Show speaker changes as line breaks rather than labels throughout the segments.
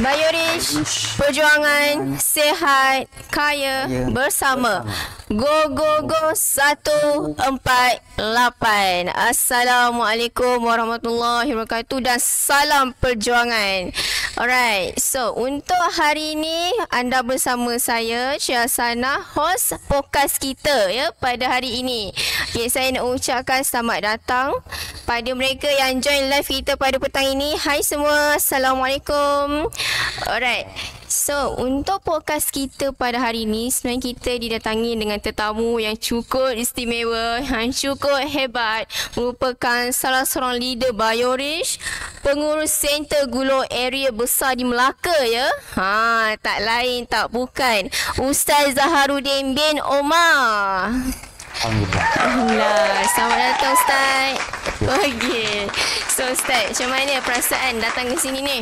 Bayurish, perjuangan sehat, kaya bersama. Go go go 148. Assalamualaikum warahmatullahi wabarakatuh dan salam perjuangan. Alright, so untuk hari ini anda bersama saya Syahsana, host podcast kita ya pada hari ini. Okay, saya nak ucapkan selamat datang pada mereka yang join live kita pada petang ini. Hai semua, Assalamualaikum. Alright. So, untuk podcast kita pada hari ini, sebenarnya kita didatangi dengan tetamu yang cukup istimewa, yang cukup hebat, merupakan salah seorang leader Bayurish, pengurus Center Gulor area besar di Melaka ya. Tak lain tak bukan Ustaz Zaharuddin bin Omar. Alhamdulillah. Selamat datang Ustaz. Okey. So Ustaz, macam mana perasaan datang ke sini ni?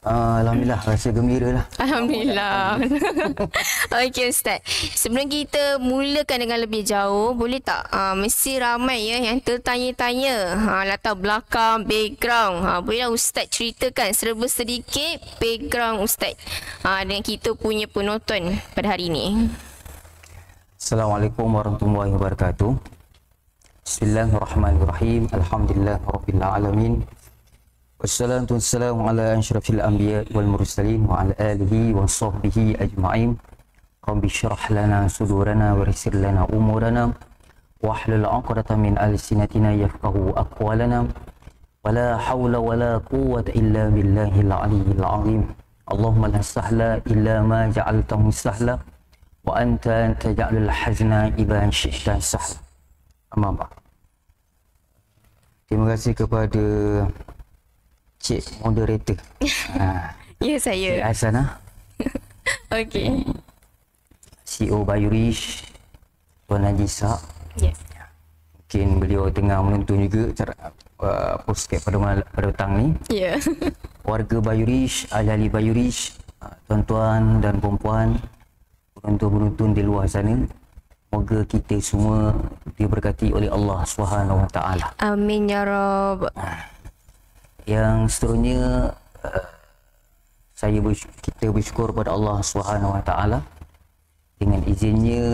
Alhamdulillah, rasa gembira lah.
Alhamdulillah. Okey Ustaz, sebelum kita mulakan dengan lebih jauh, boleh tak mesti ramai ya yang tertanya-tanya latar belakang, background. Bolehlah Ustaz ceritakan serba sedikit background Ustaz dengan kita punya penonton pada hari ini.
Assalamualaikum warahmatullahi wabarakatuh. Bismillahirrahmanirrahim. Alhamdulillahirabbil alamin. Wassalatu wassalamu ala asyrafil anbiya wal mursalin wa ala alihi wa sahbihi ajma'in. Rabbi syrah lana sudurana wa yassir lana umurana wahlul 'uqdatam min alsinatina yafqahu aqwalana. Wala haula wala quwwata illa billahil aliyyil azim. Allahumma la sahla illa ma ja'altahu sahla wa anta taj'alul hazna idza syi'ta sahla. Amma ba'd. Terima kasih kepada Cik Moderator.
Ya, saya.
Cik Hasanah.
Okey.
CEO Bayurish, Tuan Haji Ishak.
Yes.
Mungkin beliau tengah menonton juga podcast pada petang ni.
Ya.
Warga Bayurish, ahli-ahli Bayurish, tuan-tuan dan puan-puan, penonton-penonton di luar sana. Semoga kita semua diberkati oleh Allah Subhanahu Wa Taala.
Amin ya Rabb.
Yang seterusnya kita bersyukur pada Allah Subhanahu Wa Taala, dengan izinnya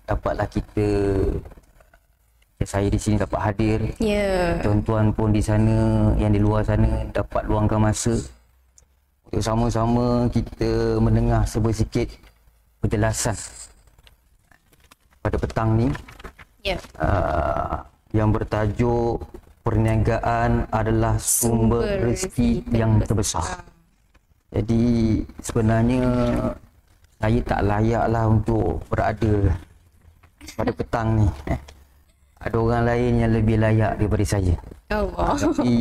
dapatlah saya di sini dapat hadir. Tuan-tuan pun di sana, yang di luar sana dapat luangkan masa untuk sama-sama kita mendengar sedikit penjelasan pada petang ni yang bertajuk perniagaan adalah sumber rezeki yang terbesar. Jadi sebenarnya saya tak layaklah untuk berada pada petang ni. Ada orang lain yang lebih layak daripada saya.
Allah.
Tapi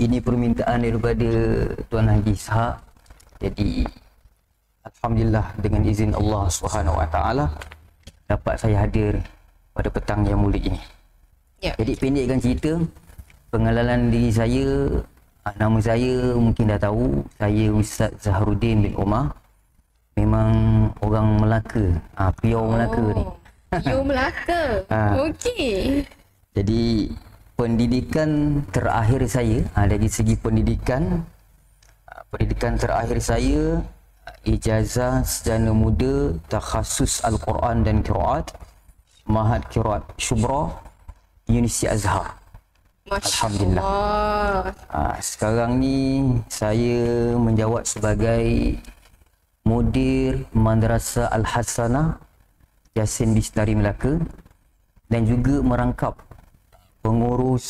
ini permintaan daripada Tuan Haji Ishak. Jadi alhamdulillah dengan izin Allah Subhanahu Wa Taala dapat saya hadir pada petang yang mulia ini. Jadi pendekkan cerita, pengenalan diri saya, nama saya mungkin dah tahu, saya Ustaz Zaharuddin bin Omar. Memang orang Melaka, pure Melaka ni.
Pure Melaka. Okey.
Jadi pendidikan terakhir saya, dari segi pendidikan terakhir saya ijazah sarjana muda takhasus Al-Quran dan Qiraat, Mahad Qiraat Syubra, Universiti Azhar. Alhamdulillah. Sekarang ni saya menjawat sebagai mudir Madrasah Al-Hasanah Yasin Bistari Melaka dan juga merangkap pengurus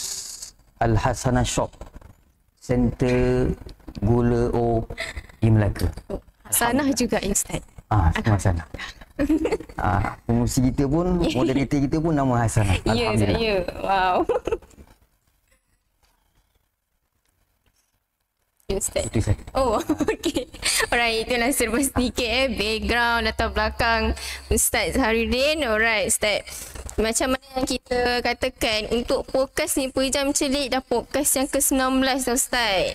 Al-Hasanah Shop Center Gula O di Melaka.
Hasanah juga Ustaz.
Semua Hasanah. Pengurusi kita pun, moderator kita pun nama Hasanah. Alhamdulillah.
Ya, wow. Ustaz.
Itu saja.
Oh, okey. Alright, itulah serba sedikit background, latar belakang Ustaz Zaharuddin. Alright, Ustaz. Macam mana yang kita katakan untuk podcast ni Pejam Celik dah podcast yang ke-19 dah Ustaz.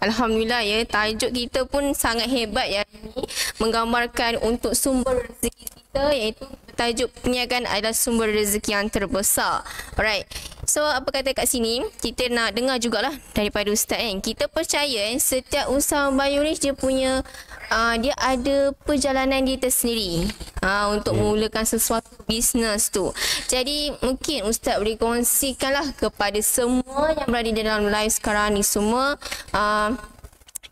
Alhamdulillah ya, tajuk kita pun sangat hebat ya ini, menggambarkan untuk sumber rezeki kita, iaitu tajuk perniagaan adalah sumber rezeki yang terbesar. Alright. So apa kata kat sini, kita nak dengar jugalah daripada Ustaz kan. Kita percaya setiap usaha Biorish dia punya dia ada perjalanan dia tersendiri untuk memulakan sesuatu bisnes tu. Jadi mungkin Ustaz boleh kongsikanlah kepada semua yang berada di dalam live sekarang ni semua,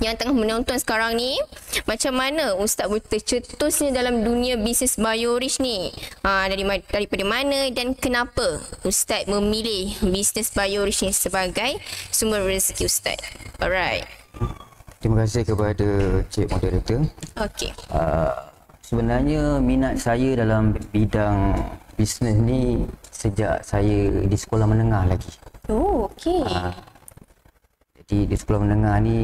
yang tengah menonton sekarang ni, macam mana Ustaz boleh tercetusnya dalam dunia bisnes Biorish ni, daripada mana dan kenapa Ustaz memilih bisnes Biorish ni sebagai sumber rezeki Ustaz. Alright.
Terima kasih kepada Cik Moderator.
Okey.
Sebenarnya minat saya dalam bidang bisnes ni sejak saya di sekolah menengah lagi.
Oh, okey.
Di sekolah menengah ni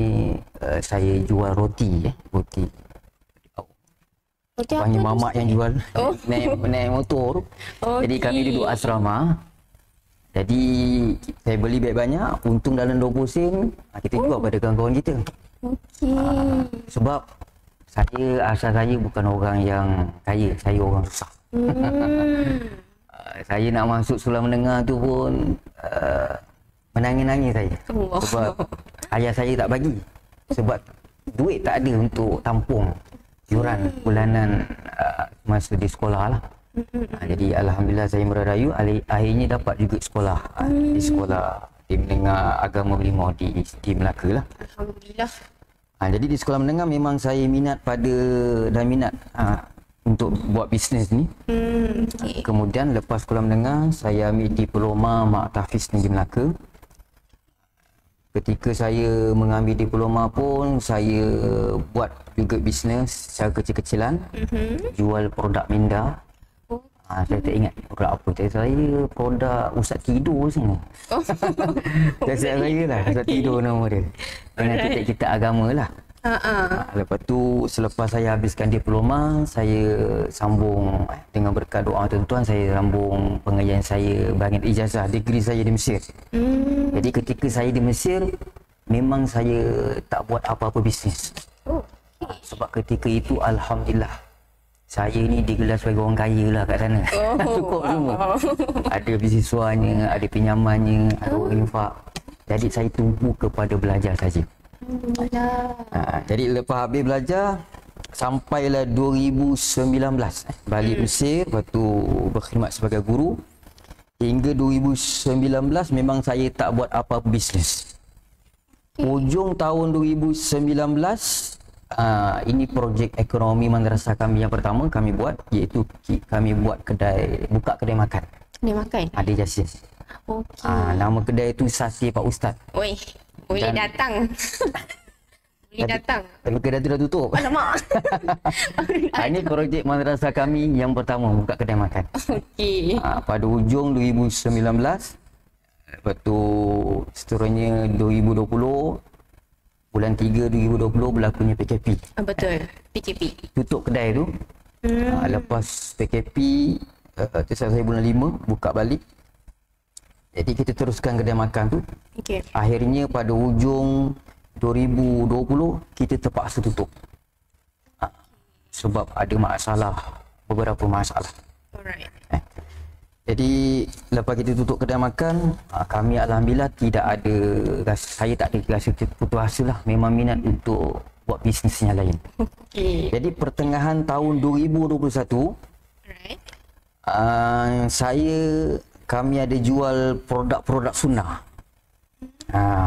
saya jual roti. Roti panggil mamak yang jual naik motor tu. Jadi kami duduk asrama. Jadi saya beli banyak, untung dalam 20 sen, kita jual pada kawan-kawan kita. Sebab asal saya bukan orang yang kaya, saya orang susah. Saya nak masuk sekolah menengah tu pun menangis-nangis saya. Sebab ayah saya tak bagi. Sebab duit tak ada untuk tampung yuran bulanan masa di sekolah lah. Jadi alhamdulillah saya merayu akhirnya dapat juga sekolah di sekolah di menengah agama Belimau di Melaka lah.
Alhamdulillah.
Jadi di sekolah menengah memang saya minat untuk buat bisnes ni. Kemudian lepas sekolah menengah saya ambil diploma Mak Tahfiz Negeri Melaka. Ketika saya mengambil diploma pun saya buat juga bisnes secara kecil-kecilan. Jual produk minda. Saya tak ingat produk apa. Saya produk Ustaz Tidur sini. Saya lah Ustaz Tidur nama dia. Dengan kitab-kitab agama lah. Lepas tu selepas saya habiskan diploma, saya sambung dengan berkat doa tuan-tuan, saya sambung pengajian saya bagi ijazah degree saya di Mesir. Jadi ketika saya di Mesir memang saya tak buat apa-apa bisnes. Sebab ketika itu alhamdulillah saya ni digelar sebagai orang kaya lah kat sana. Cukup semua. Ada beasiswanya, ada pinjamannya, ada orang infak. Jadi saya tumpu kepada belajar saja. Jadi lepas habis belajar sampailah 2019 balik Mesir, lepas tu berkhidmat sebagai guru hingga 2019 memang saya tak buat apa-apa bisnes. Ujung tahun 2019 ini projek ekonomi madrasah kami yang pertama kami buat, iaitu kami buat buka kedai makan.
Kedai makan?
Ada Jasin. Nama kedai itu Sasi Pak Ustaz.
Oi. Boleh datang. Boleh datang.
Tapi kedai tu dah tutup.
Alamak.
Ini projek madrasah kami yang pertama, buka kedai makan.
Okey.
Pada ujung 2019. Lepas tu seterusnya 2020. Bulan 3 2020 berlakunya PKP.
Betul. PKP.
Tutup kedai tu. Lepas PKP, saya bulan 5 buka balik. Jadi kita teruskan kedai makan tu.
Okay.
Akhirnya pada ujung 2020 kita terpaksa tutup. Sebab ada beberapa masalah.
Alright.
Jadi lepas kita tutup kedai makan, kami alhamdulillah saya tak ada rasa putus asa lah. Memang minat untuk buat bisnes yang lain. Okay. Jadi pertengahan tahun 2021, alright. Kami ada jual produk-produk sunnah.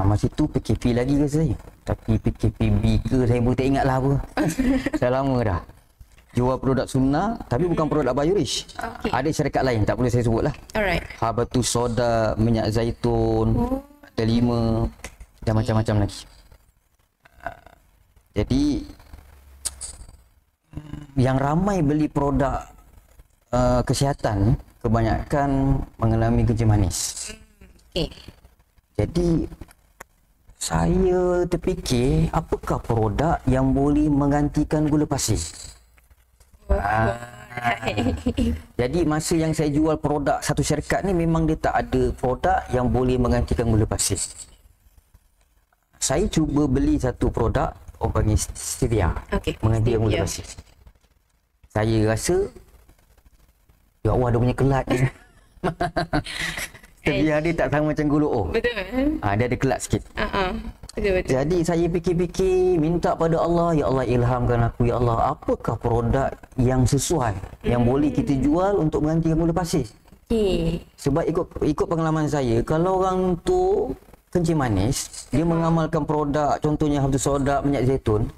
Masa tu PKP lagi ke saya? Tapi PKPB ke saya pun tak ingat lah apa. Dah lama dah. Jual produk sunnah, tapi bukan produk Biorish. Okay. Ada syarikat lain, tak boleh saya sebut lah.
Alright.
Habatus Soda, minyak zaitun, delima dan macam-macam lagi. Jadi yang ramai beli produk kesihatan kebanyakan mengalami kencing manis. Okay. Jadi saya terfikir apakah produk yang boleh menggantikan gula pasir. Jadi masa yang saya jual produk satu syarikat ni memang dia tak ada produk yang boleh menggantikan gula pasir. Saya cuba beli satu produk orang panggil stevia, menggantikan gula pasir. Saya rasa ya Allah, ada punya kelat je. Tebiah dia tak sama macam gulu O.
Betul.
Dia ada kelak sikit.
Betul.
Jadi saya fikir-fikir, minta pada Allah, ya Allah ilhamkan aku, ya Allah, apakah produk yang sesuai yang boleh kita jual untuk menggantikan gula pasir. Sebab ikut pengalaman saya, kalau orang tu kencing manis, dia mengamalkan produk contohnya habis soda, minyak zaitun,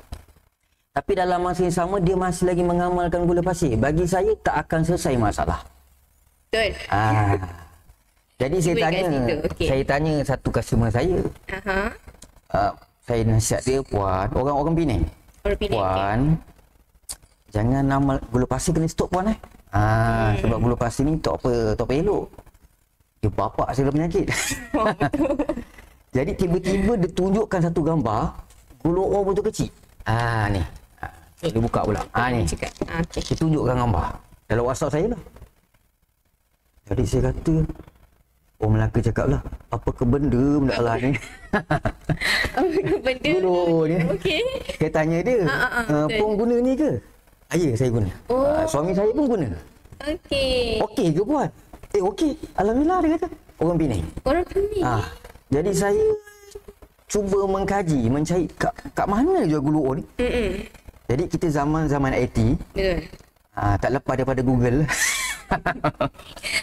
tapi dalam masa yang sama dia masih lagi mengamalkan gula pasir, bagi saya tak akan selesai masalah.
Betul.
Jadi saya tanya satu customer saya. Saya nasihat dia, puan, orang Penang. Puan, jangan amal gula pasir, kena stop puan sebab gula pasir ni tak apa elok. Dia bapak segala penyakit. Jadi tiba-tiba dia tunjukkan satu gambar gula O betul kecil. Ni. Dia buka pula. Ni. Dia tunjukkan gambar dalam WhatsApp saya lah. Jadi saya kata, orang Melaka cakap lah, apa ke benda lah ni?
Benda
gula ni.
Okey.
Saya tanya dia, pun guna ni ke? Ya, saya guna. Suami saya pun guna. Okey ke puan? Okey. Alhamdulillah, dia kata. Orang Penang. Jadi saya cuba mengkaji, mencari kat mana jual gula O ni. Jadi kita zaman IT. Tak lepas daripada Google.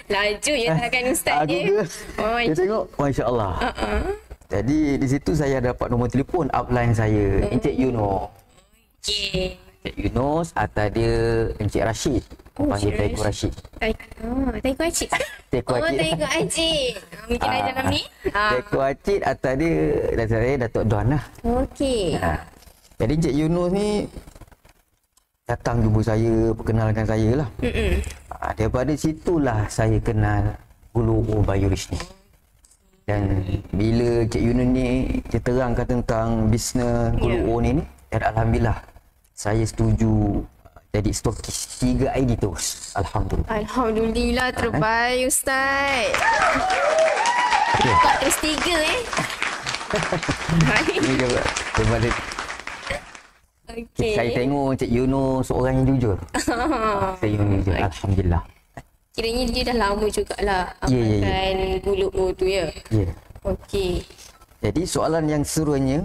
Laju je takkan ustaz dia.
Dia tengok, Masya Allah. Jadi di situ saya dapat nombor telefon upline saya, Encik Yunus. Encik Yunus atau dia Encik Rashid. Panggil Taiku Rashid.
Taiku Acid.
Taiku
Acid. Mungkin ada dalam ni.
Taiku Acid atau dia Datuk Don lah. Jadi Encik Yunus ni datang jumpa saya, perkenalkan saya lah. Daripada situlah saya kenal gulu O Biorish ni. Dan bila Cik Yunus ni dia terangkan tentang bisnes gulu O ni, dan alhamdulillah saya setuju jadi stokis 3 ID terus.
Alhamdulillah, terbaik ustaz. Buka terus 3
Ini juga daripada saya tengok Cik Yunus seorang yang jujur. Saya jujur, alhamdulillah.
Kiranya dia dah lama jugalah amalkan gulu O tu ya. Okey.
Jadi soalan yang serunya,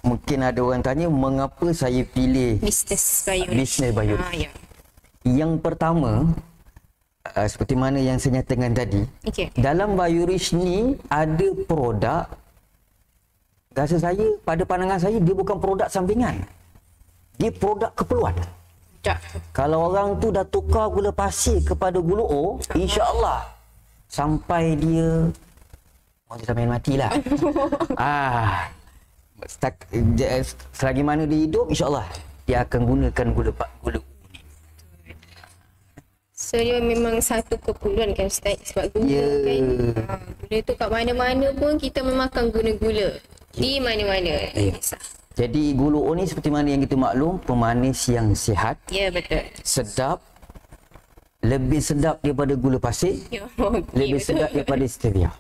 mungkin ada orang tanya mengapa saya pilih bisnes Biorish. Yang pertama, seperti mana yang saya nyatakan tadi, dalam Biorish ni ada produk, rasa saya, pada pandangan saya, dia bukan produk sampingan. Dia produk keperluan. Kalau orang tu dah tukar gula pasir kepada gula O, insya-Allah sampai dia sampai matilah. Selagi mana dia hidup, insya-Allah dia akan gunakan gula O ni.
So dia memang satu keperluan kan Ustaz, sebab gula kan gula tu kat mana-mana pun kita memakan gula-gula di mana-mana.
Jadi gula O ni seperti mana yang kita maklum, pemanis yang sihat.
Ya, betul.
Sedap. Lebih sedap daripada gula pasir. Lebih sedap daripada stevia.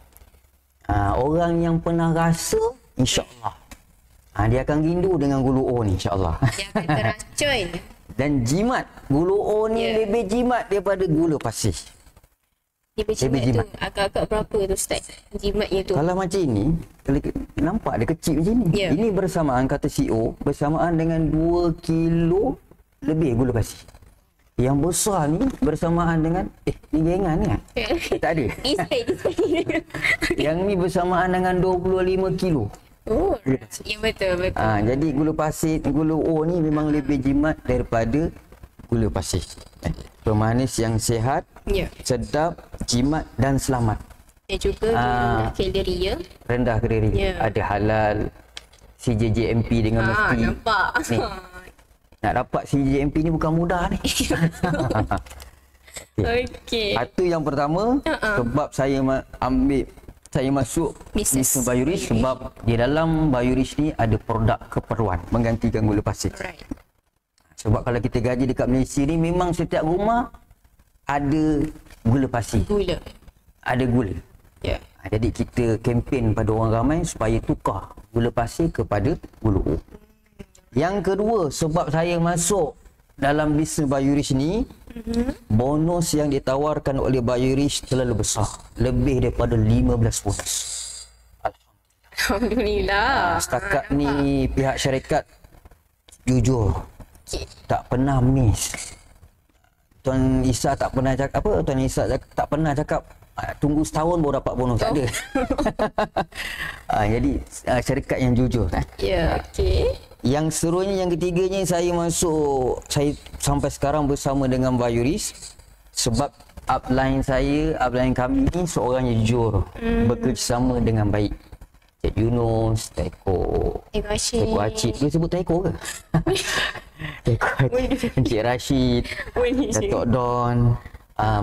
Orang yang pernah rasa, insya-Allah dia akan rindu dengan gula O ni, insya-Allah.
Dia akan teracun.
Dan jimat, gula O ni lebih jimat daripada gula pasir.
Lebih jimat tu agak-agak berapa tu Ustaz? Jimatnya tu.
Kalau macam ini, nampak dia kecil macam ni. Ini bersamaan, kata CEO, bersamaan dengan 2 kilo lebih gula pasir. Yang besar ni bersamaan dengan, ni gengan ni tak ada. Yang ni bersamaan dengan 25 kilo.
Ya, betul.
Jadi gula pasir, gula O ni memang lebih jimat daripada gula pasir. Pemanis yang sihat, sedap, jimat dan selamat.
Dan juga rendah kalori ya.
Rendah kalori. Ada halal, CJJMP dengan mesti.
Nampak.
Ni, nak dapat CJJMP ni bukan mudah ni.
Okey.
Itu yang pertama, sebab saya masuk bisnes Biorish, sebab di dalam Biorish ni ada produk keperluan menggantikan gula pasir. Sebab kalau kita gaji dekat Malaysia ni, memang setiap rumah ada gula pasir. Ada gula. Jadi kita kempen pada orang ramai supaya tukar gula pasir kepada gula O. Yang kedua, sebab saya masuk dalam bisnes Biorish ni, Bonus yang ditawarkan oleh Biorich terlalu besar. Lebih daripada 15 bonus.
Alhamdulillah.
Setakat ni pihak syarikat jujur tak pernah miss. Tuan Isa tak pernah cakap apa? Tuan Isa tak pernah cakap tunggu setahun baru dapat bonus. Tak ada. Jadi syarikat yang jujur.
Ya, okey.
Yang serunya yang ketiganya saya sampai sekarang bersama dengan Biorich sebab upline kami ni seorang yang jujur, bekerjasama dengan baik. Cik Yunus, Teko Acik. Dia sebut Teko ke? Teko Acik, Encik Rashid, Datuk Don.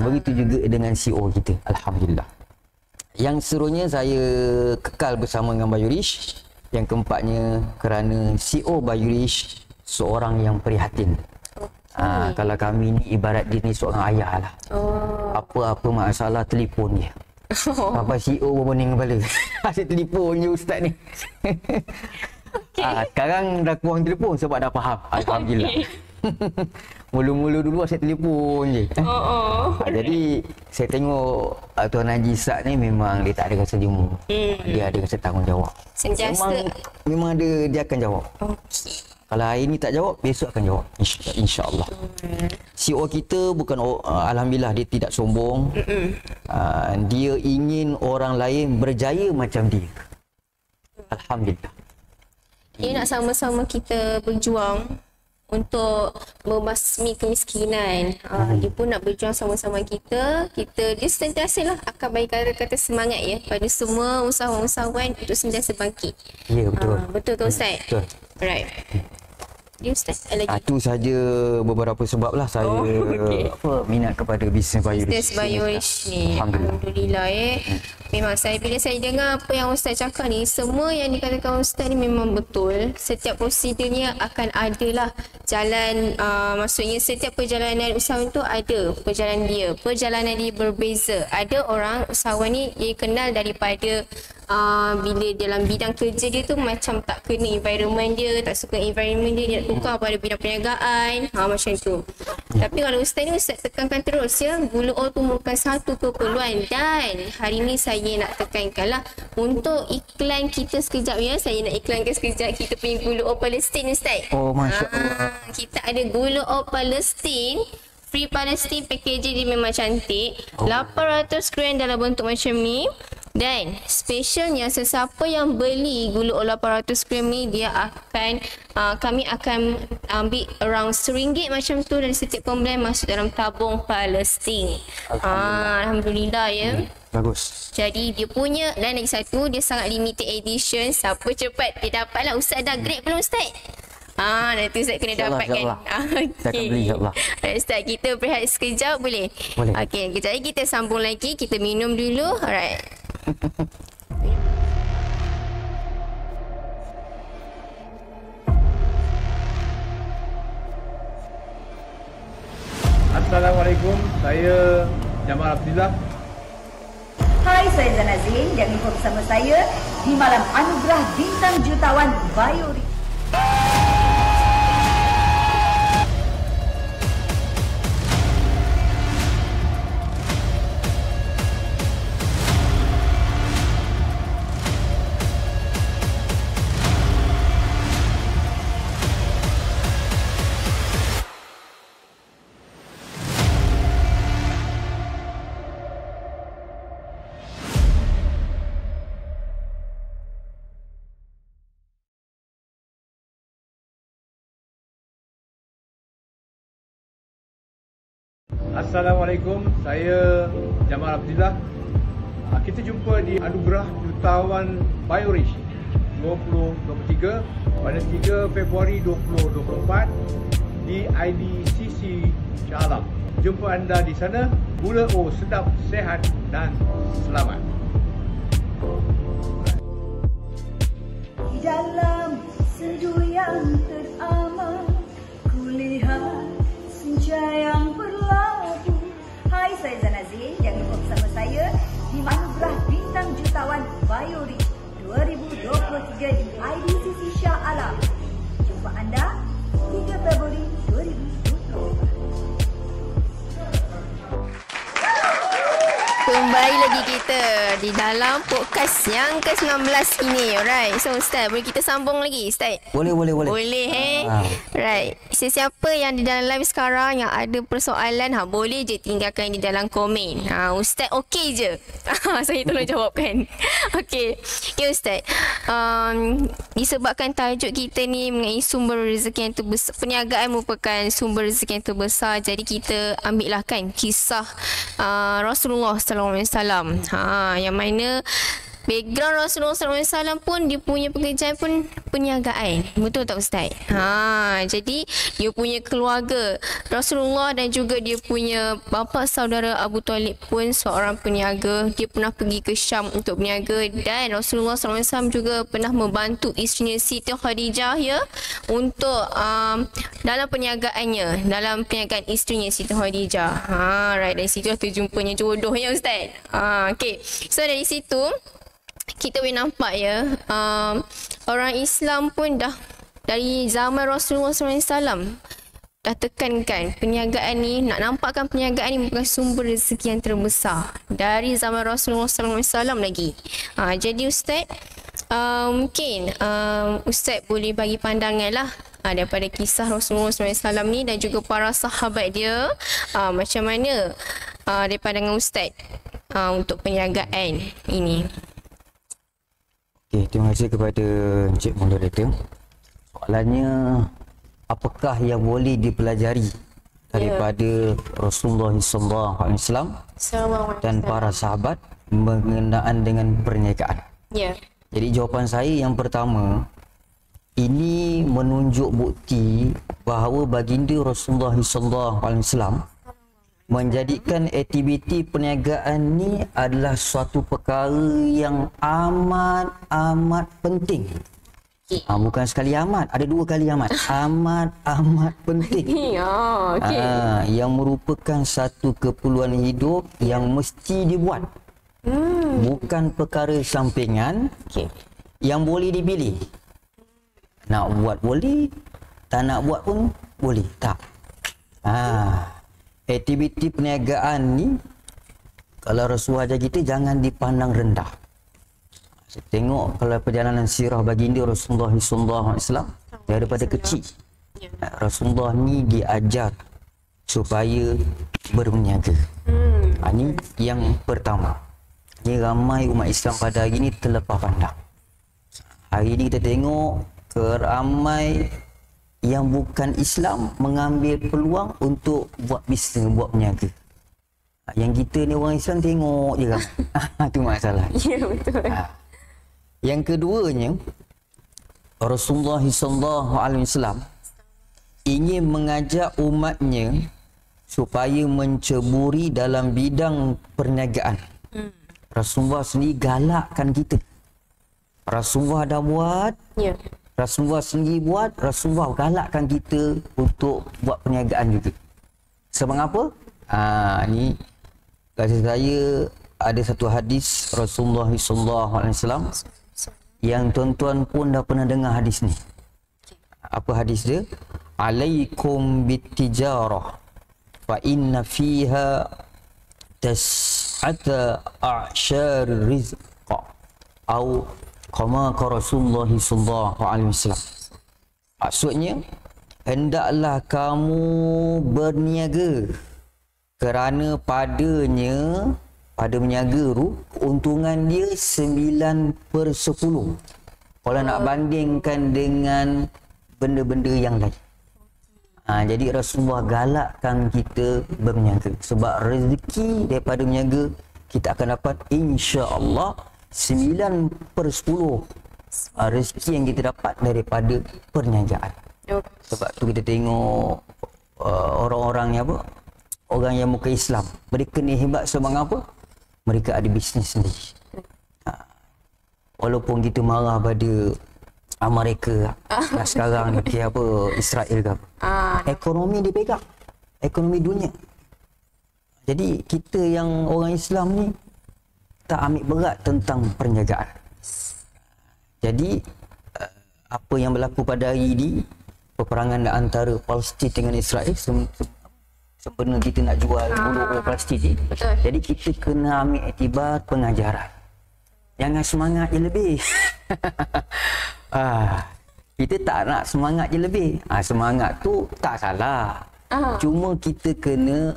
Begitu juga dengan CEO kita. Alhamdulillah. Yang serunya saya kekal bersama dengan Biorich. Yang keempatnya kerana CEO Biorich seorang yang prihatin. Kalau kami ni ibarat dia ni seorang ayah lah. Apa-apa masalah telefon dia. Apa CEO berpening kepala. Asyik telefon je ustaz ni. Sekarang dah kurang telefon sebab dah faham. Alhamdulillah. Mula-mula dulu asyik telefon je. Jadi saya tengok Tuan Haji Ishak ni memang dia tak ada rasa jemu. Dia ada rasa tanggungjawab.
Sentiasa.
Memang dia akan jawab. Kalau hari ni tak jawab, besok akan jawab. InsyaAllah. CEO kita bukan, Alhamdulillah dia tidak sombong. Dia ingin orang lain berjaya macam dia. Alhamdulillah.
Dia nak sama-sama kita berjuang untuk membasmi kemiskinan. Dia pun nak berjuang sama-sama kita. Dia sentiasa lah akan bagi kata-kata semangat ya pada semua usahawan-usahawan untuk sentiasa bangkit.
Ya, betul.
Betul tu Ustaz?
Betul.
Alright. Ya Ustaz, lagi.
Itu saja beberapa sebab lah saya minat kepada bisnes Biorich.
Bisnes Biorich ni. Alhamdulillah Memang bila saya dengar apa yang Ustaz cakap ni, semua yang dikatakan Ustaz ni memang betul. Setiap prosedurnya akan ada lah jalan, maksudnya setiap perjalanan usahawan tu ada perjalanan dia berbeza. Ada orang usahawan ni dia kenal daripada bila dalam bidang kerja dia tu macam tak kena environment dia, tak suka environment dia nak tukar pada bidang perniagaan, macam tu. Tapi kalau Ustaz ni, Ustaz tekankan terus ya, gula ore tu merupakan satu keperluan. Dan hari ni saya nak tekankan lah untuk iklan kita sekejap ya, saya nak iklankan sekejap kita punya gula ore Palestin Ustaz.
Masya Allah.
Kita ada gula ore Palestin, Free Palestine, packaging dia memang cantik. 800 gram dalam bentuk macam ni. Dan specialnya sesiapa yang beli gula ore 800 gram ni, dia akan kami akan ambil around RM1 macam tu dari setiap pembelian masuk dalam tabung Palestin. Alhamdulillah ya.
Bagus.
Jadi dia punya, dan lagi satu dia sangat limited edition. Siapa cepat dia dapat lah. Ustaz dah grade belum Ustaz? Nanti Ustaz kena dapatkan.
Saya akan beli insyaAllah.
Ustaz, kita berehat sekejap boleh?
Boleh.
Okey, kejap lagi kita sambung lagi. Kita minum dulu. Alright.
Assalamualaikum, saya Jamal Abdillah.
Hai, saya Zana Zain. Jangan lupa bersama saya di malam anugerah bintang jutawan Biorich.
Assalamualaikum, saya Jamal Abdillah. Kita jumpa di Anugerah Jutawan Biorich 2023 pada 3 Februari 2024 di IDCC Shah Alam. Jumpa anda di sana. Gula ore sedap, sehat dan selamat.
Di dalam sendu yang teramat, kulihat senja yang berlabuh. Hai, saya Zana Zain. Jangan lupa bersama saya di Anugerah Bintang Jutawan Biorich 2023 di IDCC Shah Alam. Jumpa anda 3 Februari 2024.
kembali lagi kita di dalam podcast yang ke-19 ini. Alright. So Ustaz, boleh kita sambung lagi Ustaz?
Boleh.
Boleh Right. Sesiapa yang di dalam live sekarang yang ada persoalan, boleh je tinggalkan di dalam komen. Ustaz okey je. Saya tolong jawabkan. Okey. Okay Ustaz. Disebabkan tajuk kita ni mengenai sumber rezeki yang terbesar, perniagaan merupakan sumber rezeki yang terbesar. Jadi kita ambil lah kan kisah Rasulullah sallallahu alaihi wasallam. Yang mana background Rasulullah sallallahu alaihi wasallam pun dia punya pekerjaan pun perniagaan. Betul tak Ustaz? Jadi dia punya keluarga Rasulullah dan juga dia punya bapa saudara Abu Talib pun seorang peniaga. Dia pernah pergi ke Syam untuk berniaga dan Rasulullah sallallahu alaihi wasallam juga pernah membantu isterinya Siti Khadijah untuk dalam perniagaannya, dalam perniagaan isterinya Siti Khadijah. Right, dari situ terjumpanya jodohnya Ustaz. Okay. So dari situ kita boleh nampak orang Islam pun dah dari zaman Rasulullah SAW dah tekankan perniagaan ni, nak nampakkan perniagaan ni bukan sumber rezeki yang terbesar dari zaman Rasulullah SAW lagi. Jadi Ustaz, mungkin Ustaz boleh bagi pandangan lah daripada kisah Rasulullah SAW ni dan juga para sahabat dia, macam mana daripada pandangan Ustaz untuk perniagaan ini.
Okay, terima kasih kepada Encik Moderator. Soalannya, apakah yang boleh dipelajari daripada Rasulullah SAW dan para sahabat mengenaan dengan perniagaan? Jadi jawapan saya yang pertama, ini menunjuk bukti bahawa baginda Rasulullah SAW menjadikan aktiviti perniagaan ni adalah suatu perkara yang amat penting. Bukan sekali amat, ada dua kali amat. Amat penting. Yang merupakan satu keperluan hidup yang mesti dibuat. Bukan perkara sampingan yang boleh dipilih. Nak buat boleh, tak nak buat pun boleh. Tak. Aktiviti perniagaan ni, kalau Rasulullah ajar kita, jangan dipandang rendah. Saya tengok kalau perjalanan sirah baginda Rasulullah SAW daripada kecil, Rasulullah ni diajar supaya berniaga. Ini yang pertama. Ini ramai umat Islam pada hari ini terlepas pandang. Hari ini kita tengok ramai yang bukan Islam mengambil peluang untuk buat bisnes, buat berniaga. Yang kita ni orang Islam tengok je kan. Itu masalah.
Ya, betul.
Yang keduanya, Rasulullah SAW ingin mengajak umatnya supaya menceburi dalam bidang perniagaan. Rasulullah sendiri galakkan kita. Rasulullah dah buat, Rasulullah sendiri buat, Rasulullah galakkan kita untuk buat perniagaan juga. Sebab apa? Ni kata saya ada satu hadis Rasulullah SAW yang tuan-tuan pun dah pernah dengar hadis ni. Apa hadis dia? Alaikum bitijarah fa inna fiha tas'ata a'syar rizqa au kama Rasulullah SAW. Maksudnya, hendaklah kamu berniaga kerana pada berniaga tu keuntungan dia 9/10 kalau nak bandingkan dengan benda-benda yang lain. Jadi Rasulullah galakkan kita berniaga sebab rezeki daripada berniaga kita akan dapat insya-Allah 9/10 rezeki yang kita dapat daripada perniagaan. Sebab tu kita tengok orang-orang yang orang yang bukan Islam, mereka ni hebat sebab apa? Mereka ada bisnes sendiri. Walaupun kita marah pada Amerika sekarang ni, Israel ke apa, ekonomi dia pegang, ekonomi dunia. Jadi kita yang orang Islam ni tak ambil berat tentang perniagaan. Jadi apa yang berlaku pada hari ini, peperangan antara Palestin dengan Israel, sempena kita nak jual bulu plastik ni.
Betul.
Jadi kita kena ambil iktibar pengajaran. Jangan semangat je lebih. Kita tak nak semangat je lebih. Semangat tu tak salah. Cuma kita kena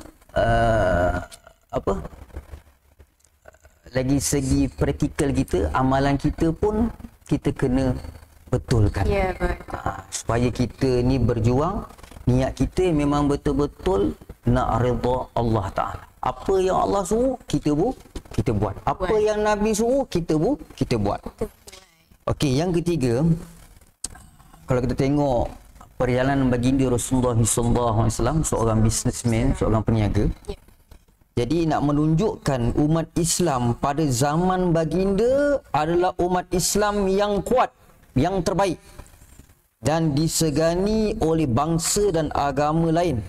lagi segi praktikal kita, amalan kita pun kita kena betulkan.
Ya, betul.
Supaya kita ni berjuang, niat kita memang betul-betul nak redha Allah Ta'ala. Apa yang Allah suruh, kita buat. Apa yang Nabi suruh, kita buat. Okey, yang ketiga, kalau kita tengok perjalanan baginda Rasulullah SAW, seorang businessman, seorang peniaga. Jadi nak menunjukkan umat Islam pada zaman baginda adalah umat Islam yang kuat, yang terbaik dan disegani oleh bangsa dan agama lain.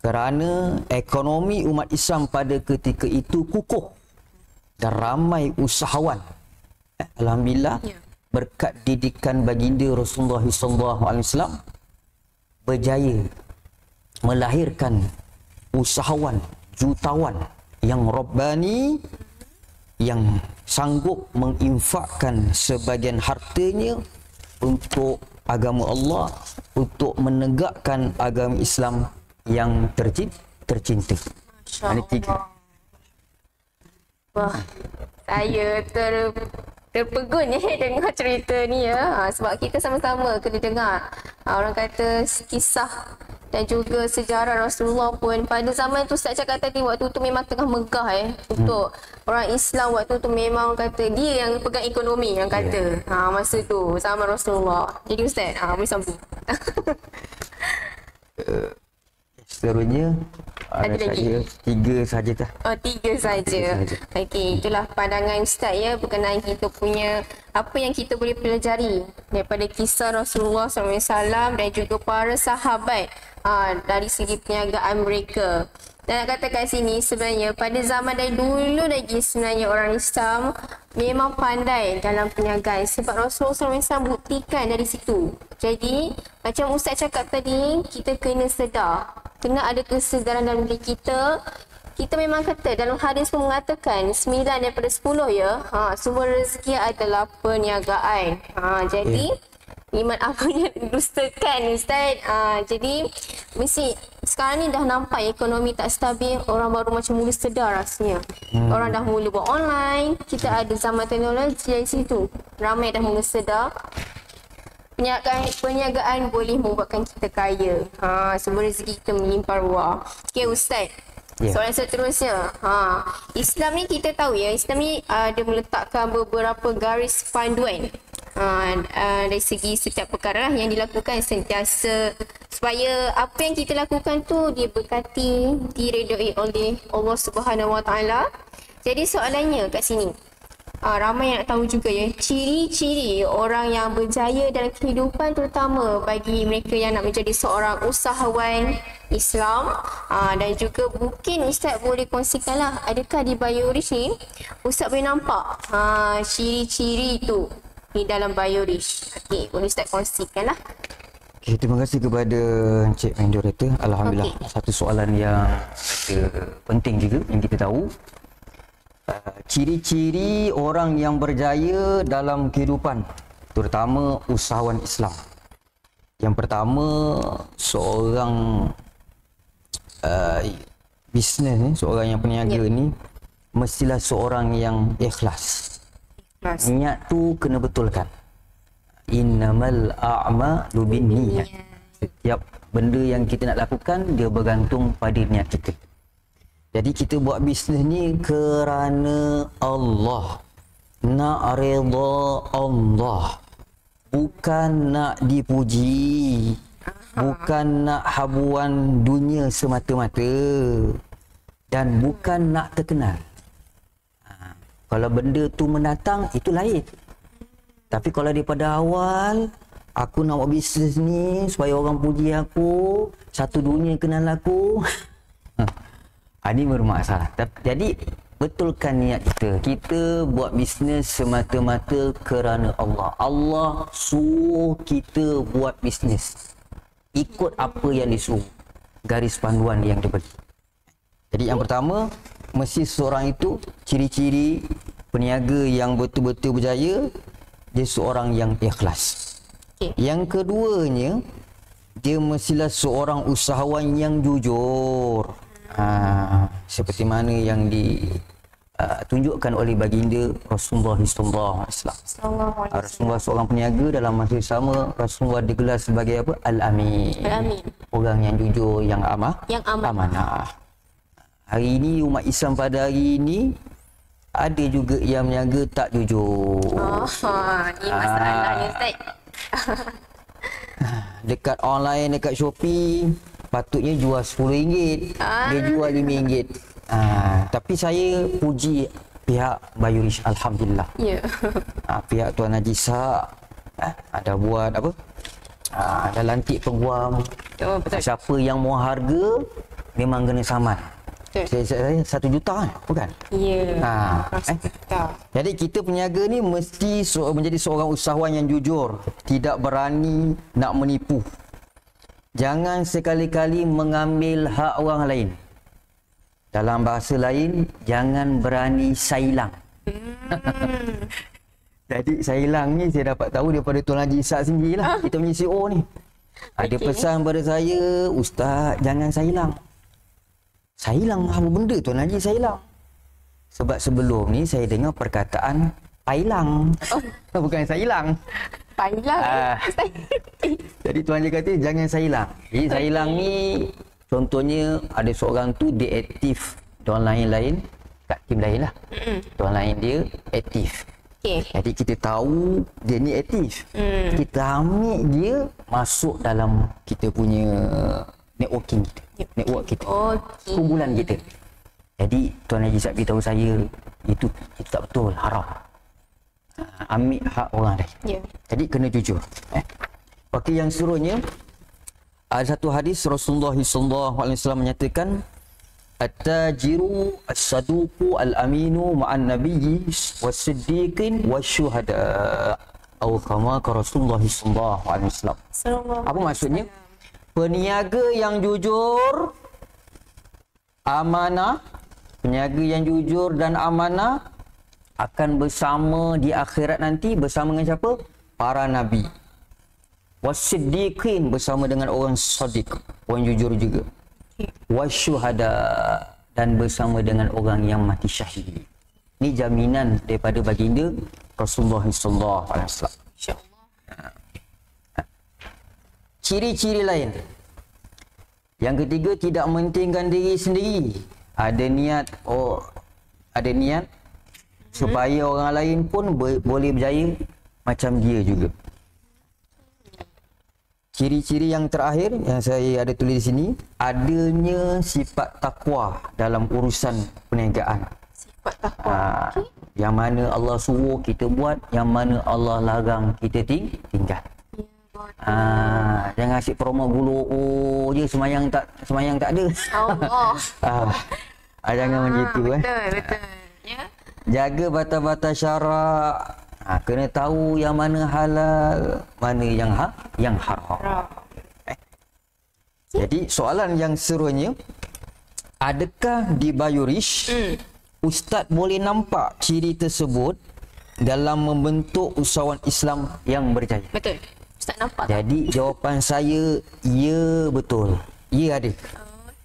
Kerana ekonomi umat Islam pada ketika itu kukuh dan ramai usahawan. Alhamdulillah, berkat didikan baginda Rasulullah SAW berjaya melahirkan usahawan jutawan yang rabbani, yang sanggup menginfakkan sebagian hartanya untuk agama Allah, untuk menegakkan agama Islam yang tercinta. Ini tiga.
Wah, saya terpegun dengar cerita ni ya. Sebab kita sama-sama kena dengar orang kata kisah dan juga sejarah Rasulullah pun pada zaman tu. Ustaz cakap tadi waktu tu memang tengah megah untuk orang Islam. Waktu tu memang kata dia yang pegang ekonomi yang kata masa tu zaman Rasulullah. Jadi Ustaz boleh sambung.
Seterusnya ada saya tiga saja dah.
Tiga saja. Okey, itulah pandangan Ustaz ya berkenaan kita punya apa yang kita boleh pelajari daripada kisah Rasulullah SAW dan juga para sahabat dari segi perniagaan mereka. Dan nak kata kat sini sebenarnya pada zaman dari dulu lagi sebenarnya orang Islam memang pandai dalam perniagaan sebab Rasulullah SAW buktikan dari situ. Jadi macam Ustaz cakap tadi, kita kena sedar, kena ada kesedaran dalam diri kita. Kita memang kata dalam hadis pun mengatakan 9 daripada 10 ya, sumber rezeki adalah perniagaan. Jadi iman apa yang dustakan Ustaz. Jadi mesti sekarang ni dah nampak ekonomi tak stabil, orang baru macam mula sedar rasanya. Orang dah mula buat online, kita ada zaman teknologi dari situ. Ramai dah mula sedar. Perniagaan boleh membuatkan kita kaya. Sumber rezeki kita melimpah ruah. Okey Ustaz. Soalan seterusnya. Islam ni kita tahu ya, Islam ni ada meletakkan beberapa garis panduan dari segi setiap perkara yang dilakukan sentiasa supaya apa yang kita lakukan tu diberkati, diredai oleh Allah Subhanahu Wa Taala. Jadi soalannya kat sini, ramai yang nak tahu juga ya, ciri-ciri orang yang berjaya dalam kehidupan terutama bagi mereka yang nak menjadi seorang usahawan Islam, dan juga mungkin Ustaz boleh kongsikanlah, adakah di BioRich ni Ustaz boleh nampak ciri-ciri itu di dalam BioRich. Okey, boleh Ustaz kongsikanlah.
Okay, terima kasih kepada Encik Moderator. Alhamdulillah, satu soalan yang penting juga yang kita tahu. Ciri-ciri orang yang berjaya dalam kehidupan, terutama usahawan Islam. Yang pertama, seorang bisnes ni, seorang yang peniaga ni mestilah seorang yang ikhlas. Niat tu kena betulkan. Innamal a'malu binniyat. Setiap benda yang kita nak lakukan dia bergantung pada niat kita. Jadi kita buat bisnes ni kerana Allah, nak redha Allah, bukan nak dipuji, bukan nak habuan dunia semata-mata, dan bukan nak terkenal. Kalau benda tu mendatang, itu lain. Tapi kalau daripada awal, aku nak buat bisnes ni supaya orang puji aku, satu dunia kenal aku, ini bermasalah. Jadi betulkan niat kita. Kita buat bisnes semata-mata kerana Allah. Allah suruh kita buat bisnes. Ikut apa yang disuruh. garis panduan yang dia bagi. Jadi yang pertama, mesti seorang itu ciri-ciri peniaga yang betul-betul berjaya, dia seorang yang ikhlas. Yang keduanya, dia mestilah seorang usahawan yang jujur. Seperti mana yang ditunjukkan oleh baginda Rasulullah SAW. Rasulullah seorang peniaga, dalam masa yang sama Rasulullah digelar sebagai apa? Al-Amin. Orang yang jujur, yang amanah. Hari ini umat Islam pada hari ini ada juga yang meniaga tak jujur.
Ni masalahnya Ustaz.
Dekat online, dekat Shopee, patutnya jual RM10, dia jual RM5. Tapi saya puji pihak Bayurish, Alhamdulillah. Pihak Tuan Haji Ishak ada buat apa? Ada lantik peguam. Siapa yang mau harga memang kena saman. Saya 1 juta kan? Bukan? Jadi kita peniaga ni mesti menjadi seorang usahawan yang jujur, tidak berani nak menipu. Jangan sekali-kali mengambil hak orang lain. Dalam bahasa lain, jangan berani sailang. Jadi sailang ni saya dapat tahu daripada Tuan Haji Ishak sendirilah. Kita punya CEO ni. Ada pesan pada saya, Ustaz, jangan sailang. Sailang apa benda Tuan Haji sailang? Sebab sebelum ni saya dengar perkataan pailang. Bukan sailang.
Pailang.
Jadi Tuan Haji kata jangan sailang. Jadi sailang ni contohnya ada seorang tu dia aktif, tuan lain kat tim lain lah. Tuan lain dia aktif. Jadi kita tahu dia ni aktif. Kita ambil dia masuk dalam kita punya networking kita. Network kita. Kumpulan kita. Jadi Tuan Haji Ishak beritahu saya itu tak betul, haram. Ambil hak orang lain. Jadi kena jujur. Okey, yang seterusnya ada satu hadis Rasulullah SAW menyatakan at-tajiru as-saduqu al-aminu ma'an nabiyyi was-siddiqin wasyuhada. Atau kama Rasulullah SAW. Apa maksudnya? Peniaga yang jujur, amanah, peniaga yang jujur dan amanah akan bersama di akhirat nanti bersama dengan siapa? Para nabi. Wasiddiqin bersama dengan orang sadiq, orang jujur juga. Wasyuhada dan bersama dengan orang yang mati syahid. Ini jaminan daripada baginda Rasulullah SAW. Ciri-ciri lain. Yang ketiga, tidak mementingkan diri sendiri. Ada niat supaya orang lain pun boleh berjaya macam dia juga. Ciri-ciri yang terakhir yang saya ada tulis di sini, adanya sifat takwa dalam urusan perniagaan.
Sifat takwa.
Yang mana Allah suruh kita buat, yang mana Allah larang kita tinggal. Jangan asyik promo gulu je semayang tak ada.
Allah.
Jangan macam itu.
Betul. Ya.
Jaga batas-batas syarak. Kena tahu yang mana halal, mana yang haram. Jadi soalan yang serunya, adakah di Bayurish Ustaz boleh nampak ciri tersebut dalam membentuk usahawan Islam yang berjaya?
Betul. Ustaz nampak.
Jadi jawapan saya, ya betul. Ya ada.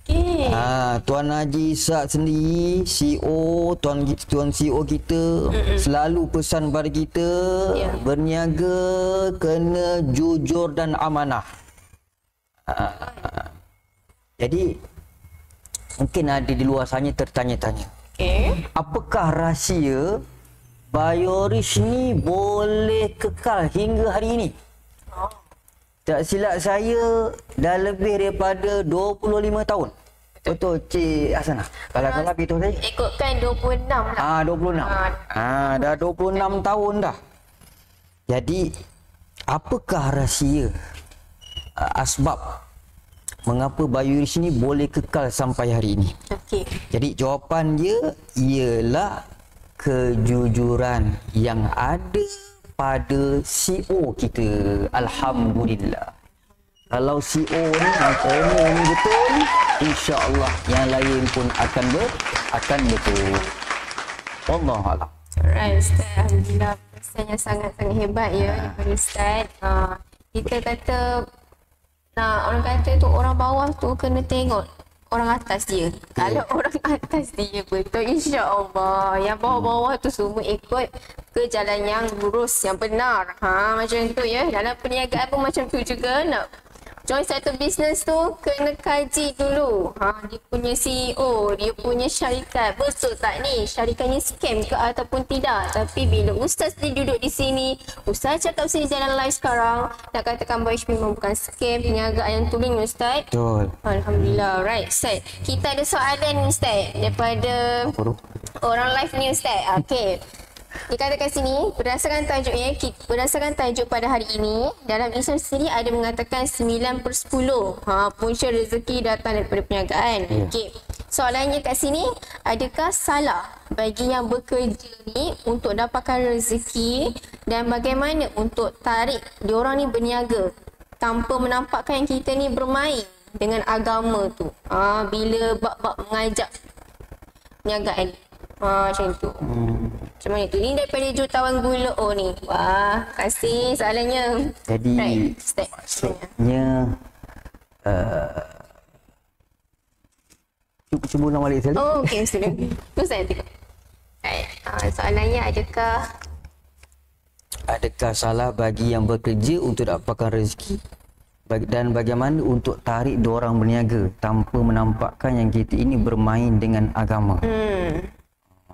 Okey.
Tuan Haji Ishak sendiri, CEO, tuan CEO kita selalu pesan pada kita, berniaga kena jujur dan amanah. Jadi mungkin ada di luar sana tertanya-tanya. Apakah rahsia Bayurish ni boleh kekal hingga hari ini? Tak silap saya dah lebih daripada 25 tahun. Betul Cik Hasanah? Kalau salah beritahu saya.
Ikutkan 26 lah.
26. Dah 26 tahun dah. Jadi apakah rahsia asbab mengapa Bayurish ni boleh kekal sampai hari ini? Jadi jawapan dia ialah kejujuran yang ada pada CEO kita. Alhamdulillah. Kalau CEO ni, owner ni betul, insya-Allah yang lain pun akan betul. Wallahualam.
Alright, Ustaz. Alhamdulillah. Pesan yang sangat-sangat hebat ya daripada Ustaz. Kita kata, orang kata tu orang bawah tu kena tengok orang atas dia. Kalau orang atas dia betul, insya-Allah yang bawah-bawah tu semua ikut ke jalan yang lurus, yang benar. Macam tu ya. Dalam perniagaan pun macam tu juga. Nak join satu bisnes tu kena kaji dulu. Dia punya CEO, dia punya syarikat, betul tak ni syarikatnya scam ke ataupun tidak. Tapi bila Ustaz ni duduk di sini, Ustaz cakap sini jalan live sekarang, nak katakan Boyish memang bukan scam, perniagaan yang tulen Ustaz.
Betul.
Alhamdulillah. Right, Ustaz. Kita ada soalan Ustaz daripada orang live ni Ustaz. Okey. Dikatakan sini, berdasarkan tajuk pada hari ini, dalam Islam sendiri ada mengatakan 9/10 punca rezeki datang daripada perniagaan. Okey. Soalannya kat sini, adakah salah bagi yang bekerja ni untuk dapatkan rezeki dan bagaimana untuk tarik diorang ni berniaga tanpa menampakkan yang kita ni bermain dengan agama tu. Bila bab-bab mengajak perniagaan. Macam tu. Macam mana tu? Ini daripada jutawan gula ni. Wah, kasih soalannya.
Jadi, maksudnya cuba ulang balik sekali.
Oh, okey. Tu saya tengok. Soalannya
adakah salah bagi yang bekerja untuk dapatkan rezeki dan bagaimana untuk tarik diorang berniaga tanpa menampakkan yang kita ini bermain dengan agama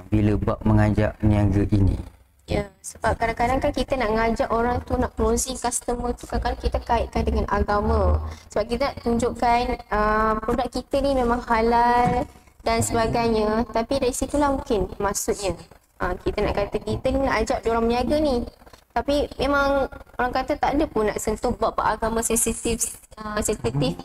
bila bab mengajak niaga ini?
Ya, sebab kadang-kadang kan kita nak ngajak orang tu, nak closing customer tu, kadang-kadang kita kaitkan dengan agama. Sebab kita nak tunjukkan produk kita ni memang halal dan sebagainya. Tapi dari situlah mungkin maksudnya. Kita nak kata kita ni nak ajak diorang berniaga ni. Tapi memang orang kata tak ada pun nak sentuh bab agama sensitif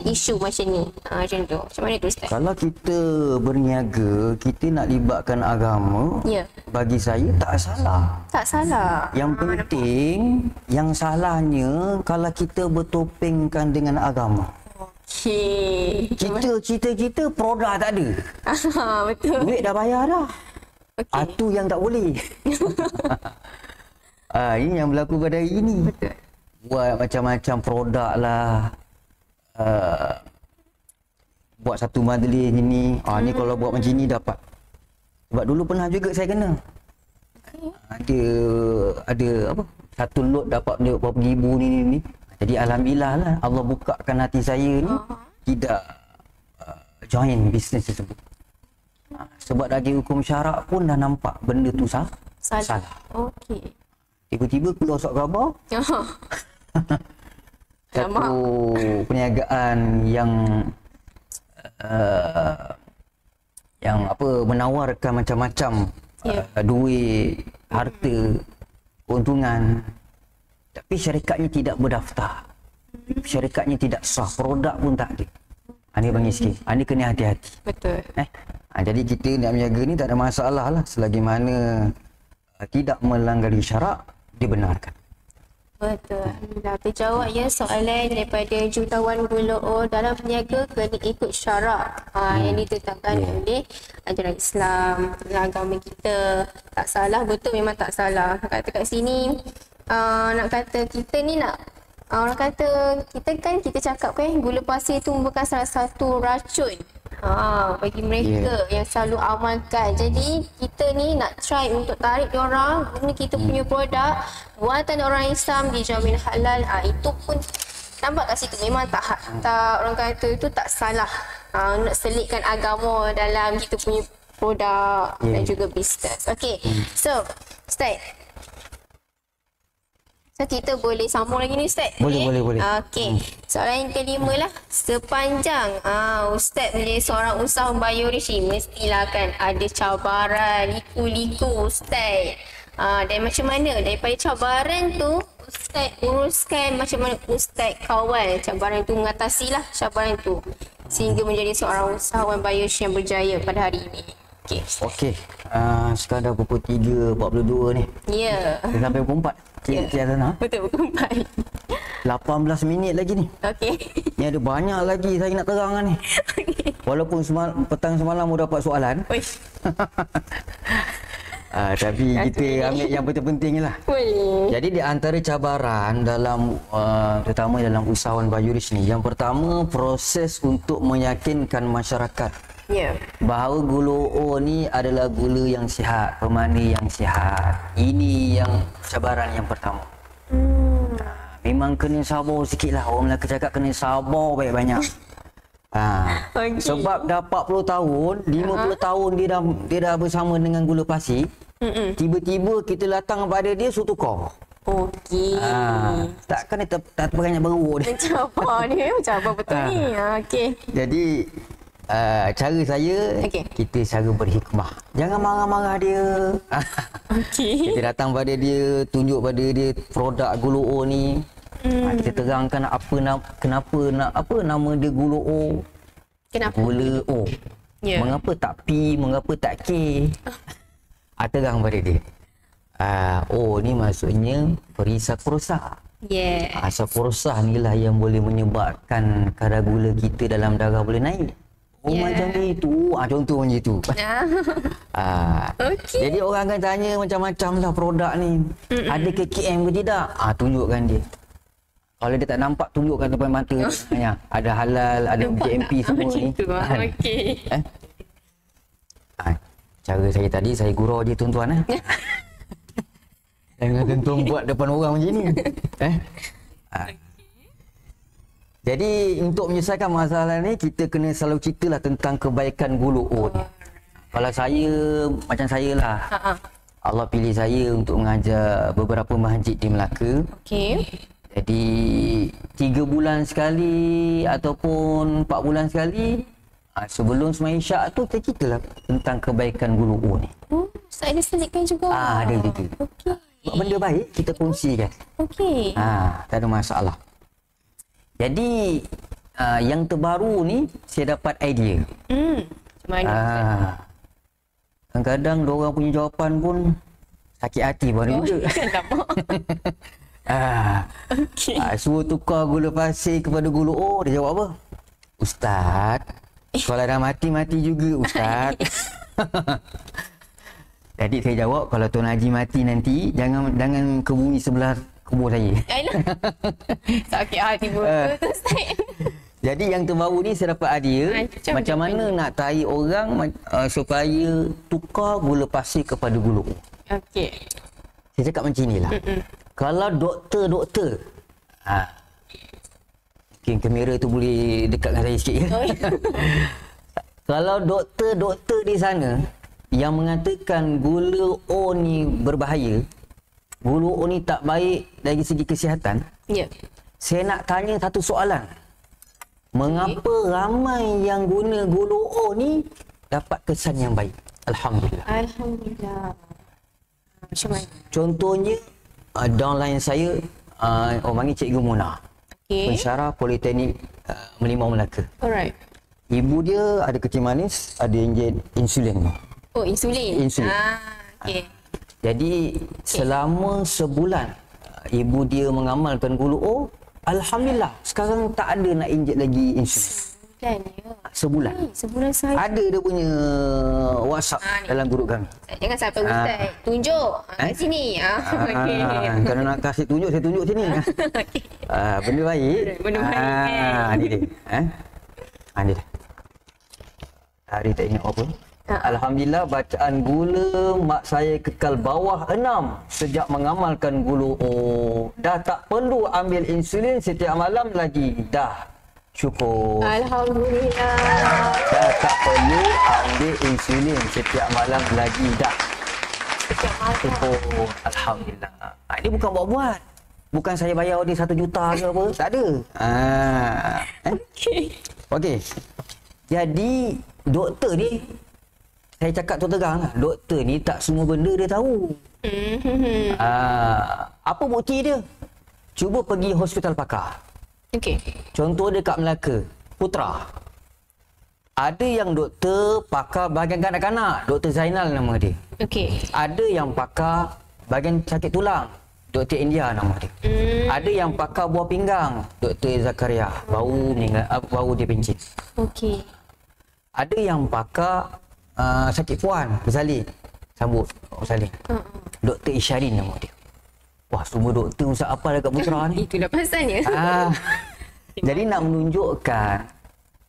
isu macam ni. Macam tu. Macam mana tu Ustaz?
Kalau kita berniaga, kita nak libatkan agama, bagi saya tak salah.
Tak salah.
Yang penting, yang salahnya kalau kita bertopengkan dengan agama.
Okey.
Kita produk tak ada.
Betul.
Duit dah bayar dah. Itu yang tak boleh. Ini yang berlaku pada hari ini.
Betul.
Buat macam-macam produk lah. Buat satu majlis ni. Ni kalau buat macam ni dapat. Sebab dulu pernah juga saya kena. Ada apa? Satu lot dapat berapa ribu ni. Jadi alhamdulillah lah Allah bukakan hati saya ni tidak join bisnes tersebut. Sebab dari hukum syarak pun dah nampak benda tu salah.
Okey.
Tiba-tiba keluar surat khabar. Satu perniagaan yang menawarkan macam-macam duit, harta, keuntungan. Tapi syarikatnya tidak berdaftar. Syarikatnya tidak sah, produk pun tak ada. Ini bagi sikit. Ini kena hati-hati.
Betul.
Jadi kita nak berniaga ni tak ada masalah lah selagi mana tidak melanggar syarak, dibenarkan.
Betul. Alhamdulillah. Terjawab ya soalan daripada jutawan gula dalam berniaga kena ikut syarak yang ditetapkan oleh ajaran Islam, agama kita. Tak salah, betul memang tak salah. Kata kat sini nak kata kita ni nak orang kata kita cakap kan gula pasir tu merupakan salah satu racun bagi mereka yang selalu amalkan. Jadi kita ni nak try untuk tarik diorang guna kita punya produk buatan orang Islam dijamin halal. Itu pun nampak kat situ memang tak orang kata itu tak salah. Nak selitkan agama dalam kita punya produk dan juga bisnes. Okey. So, Ustaz, kita boleh sambung lagi ni Ustaz?
Boleh.
Okey. Soalan yang kelima lah. Sepanjang Ustaz menjadi seorang usahawan Biorish, mestilah kan ada cabaran, liku-liku Ustaz. Dan macam mana daripada cabaran tu Ustaz uruskan, macam mana Ustaz kawal cabaran tu, mengatasilah cabaran tu sehingga menjadi seorang usahawan Biorish yang berjaya pada hari ini? Okey.
Okey. Sekarang dah pukul 3.42 ni.
Ya.
Dah sampai pukul 4. Cik Sana.
Betul, pukul 4.
18 minit lagi ni.
Okey.
Ni ada banyak lagi saya nak terang ni. Walaupun petang semalam dah dapat soalan.
Uish.
Tapi kita ambil yang penting-penting lah.
Boleh.
Jadi di antara cabaran dalam terutama dalam usahawan Bayuris ni, yang pertama proses untuk meyakinkan masyarakat bahawa gula O ni adalah gula yang sihat, pemana yang sihat. Ini yang cabaran yang pertama. Memang kena sabar sikit lah. Orang Melaka cakap kena sabar banyak-banyak. Okay. Sebab dah 40 tahun, 50 tahun dia dah bersama dengan gula pasir. Tiba-tiba kita datang pada dia suruh tukar.
Okey.
Takkan dia tak terperanjat beruk dia.
Macam apa ni? Macam apa betul ni? Okey.
Jadi cara saya, kita cara berhikmah. Jangan marah-marah dia.
Okey.
Kita datang pada dia, tunjuk pada dia produk gula O ni. Kita terangkan kenapa nama dia gula O.
Kenapa?
Gula O. Mengapa tak P, mengapa tak K? Terang pada dia. O ni maksudnya perisakrosa. Sakrosa ni lah yang boleh menyebabkan kadar gula kita dalam darah boleh naik. Macam itu. Contoh macam itu.
Okay.
Jadi orang akan tanya macam-macam lah produk ni. Ada KKM ke tidak? Tunjukkan dia. Kalau dia tak nampak, tunjukkan depan mata. Ada halal, ada GMP semua ni.
Okey.
Cara saya tadi, saya gurau je tuan-tuan. Jangan tuan-tuan buat depan orang macam ni. Jadi untuk menyelesaikan masalah ni, kita kena selalu ceritalah tentang kebaikan gula O ni. Kalau saya, macam saya lah. Allah pilih saya untuk mengajar beberapa masjid di Melaka.
Okey.
Jadi 3 bulan sekali ataupun 4 bulan sekali, sebelum sembahyang Isyak tu kita ceritalah tentang kebaikan gula O ni.
Saya ada selitkan juga.
Ada juga.
Okey.
Sebab benda baik kita kongsikan.
Okey.
Tak ada masalah. Jadi yang terbaru ni saya dapat idea.
Macam mana?
Kadang-kadang diorang punya jawapan pun sakit hati baru juga.
Okey.
Suruh tukar gula pasir kepada gula O, dia jawab apa? Ustaz, kalau dah mati juga Ustaz. Jadi saya jawab, kalau Tuan Haji mati nanti, jangan ke bumi sebelah kubur saya.
Sakit hati betul Ustaz.
Jadi yang terbaru ni saya dapat idea macam mana nak tarik orang supaya tukar gula pasir kepada gula O.
Okey.
Saya cakap macam inilah. Kalau doktor, mungkin kamera tu boleh dekatkan saya sikit. Kalau doktor di sana yang mengatakan gula O ni berbahaya, gula O ni tak baik dari segi kesihatan, saya nak tanya satu soalan. Mengapa ramai yang guna gula O ni dapat kesan yang baik? Alhamdulillah.
Alhamdulillah. Macam mana?
Contohnya, downline saya, orang panggil Cikgu Mona. Pensyarah Politeknik Merlimau Melaka.
Alright.
Ibu dia ada kecil manis, ada insulin.
Oh, insulin?
Insulin.
Okey.
Jadi, selama sebulan, ibu dia mengamalkan gula O, alhamdulillah, sekarang tak ada nak injek lagi insulin. Sebulan.
Sebulan sahaja.
Ada dia punya WhatsApp dalam grup kami.
Jangan sampai Ustaz tunjuk kat sini. Okey.
Kalau nak kasih tunjuk, saya tunjuk sini.
Okey.
Benda baik.
Benda baik.
Ni dia. Ni dia. Hari tak ingat apa. Alhamdulillah, bacaan gula mak saya kekal bawah 6 sejak mengamalkan gula O. Dah tak perlu ambil insulin setiap malam lagi. Dah. Syukur.
Alhamdulillah.
Dah tak perlu ambil insulin setiap malam lagi. Dah. Syukur. Alhamdulillah. Ini bukan buat-buat. Bukan saya bayar dia 1 juta ke apa. Tak ada. Okey. Jadi, doktor ni, saya cakap tu terang lah. Doktor ni tak semua benda dia tahu. Apa bukti dia? Cuba pergi hospital pakar.
Okey.
Contoh dia kat Melaka, Putra. Ada yang doktor pakar bahagian kanak-kanak, Dr. Zainal nama dia.
Okey.
Ada yang pakar bahagian sakit tulang, Dr. India nama dia. Ada yang pakar buah pinggang, Dr. Zakaria, baru dia pencit.
Okey.
Ada yang pakar sakit puan, bersalin, sambut bersalin. Dr. Isyarin nama dia. Wah, semua doktor Ustaz apa dekat Putra ni.
Itulah pasalnya.
Jadi nak menunjukkan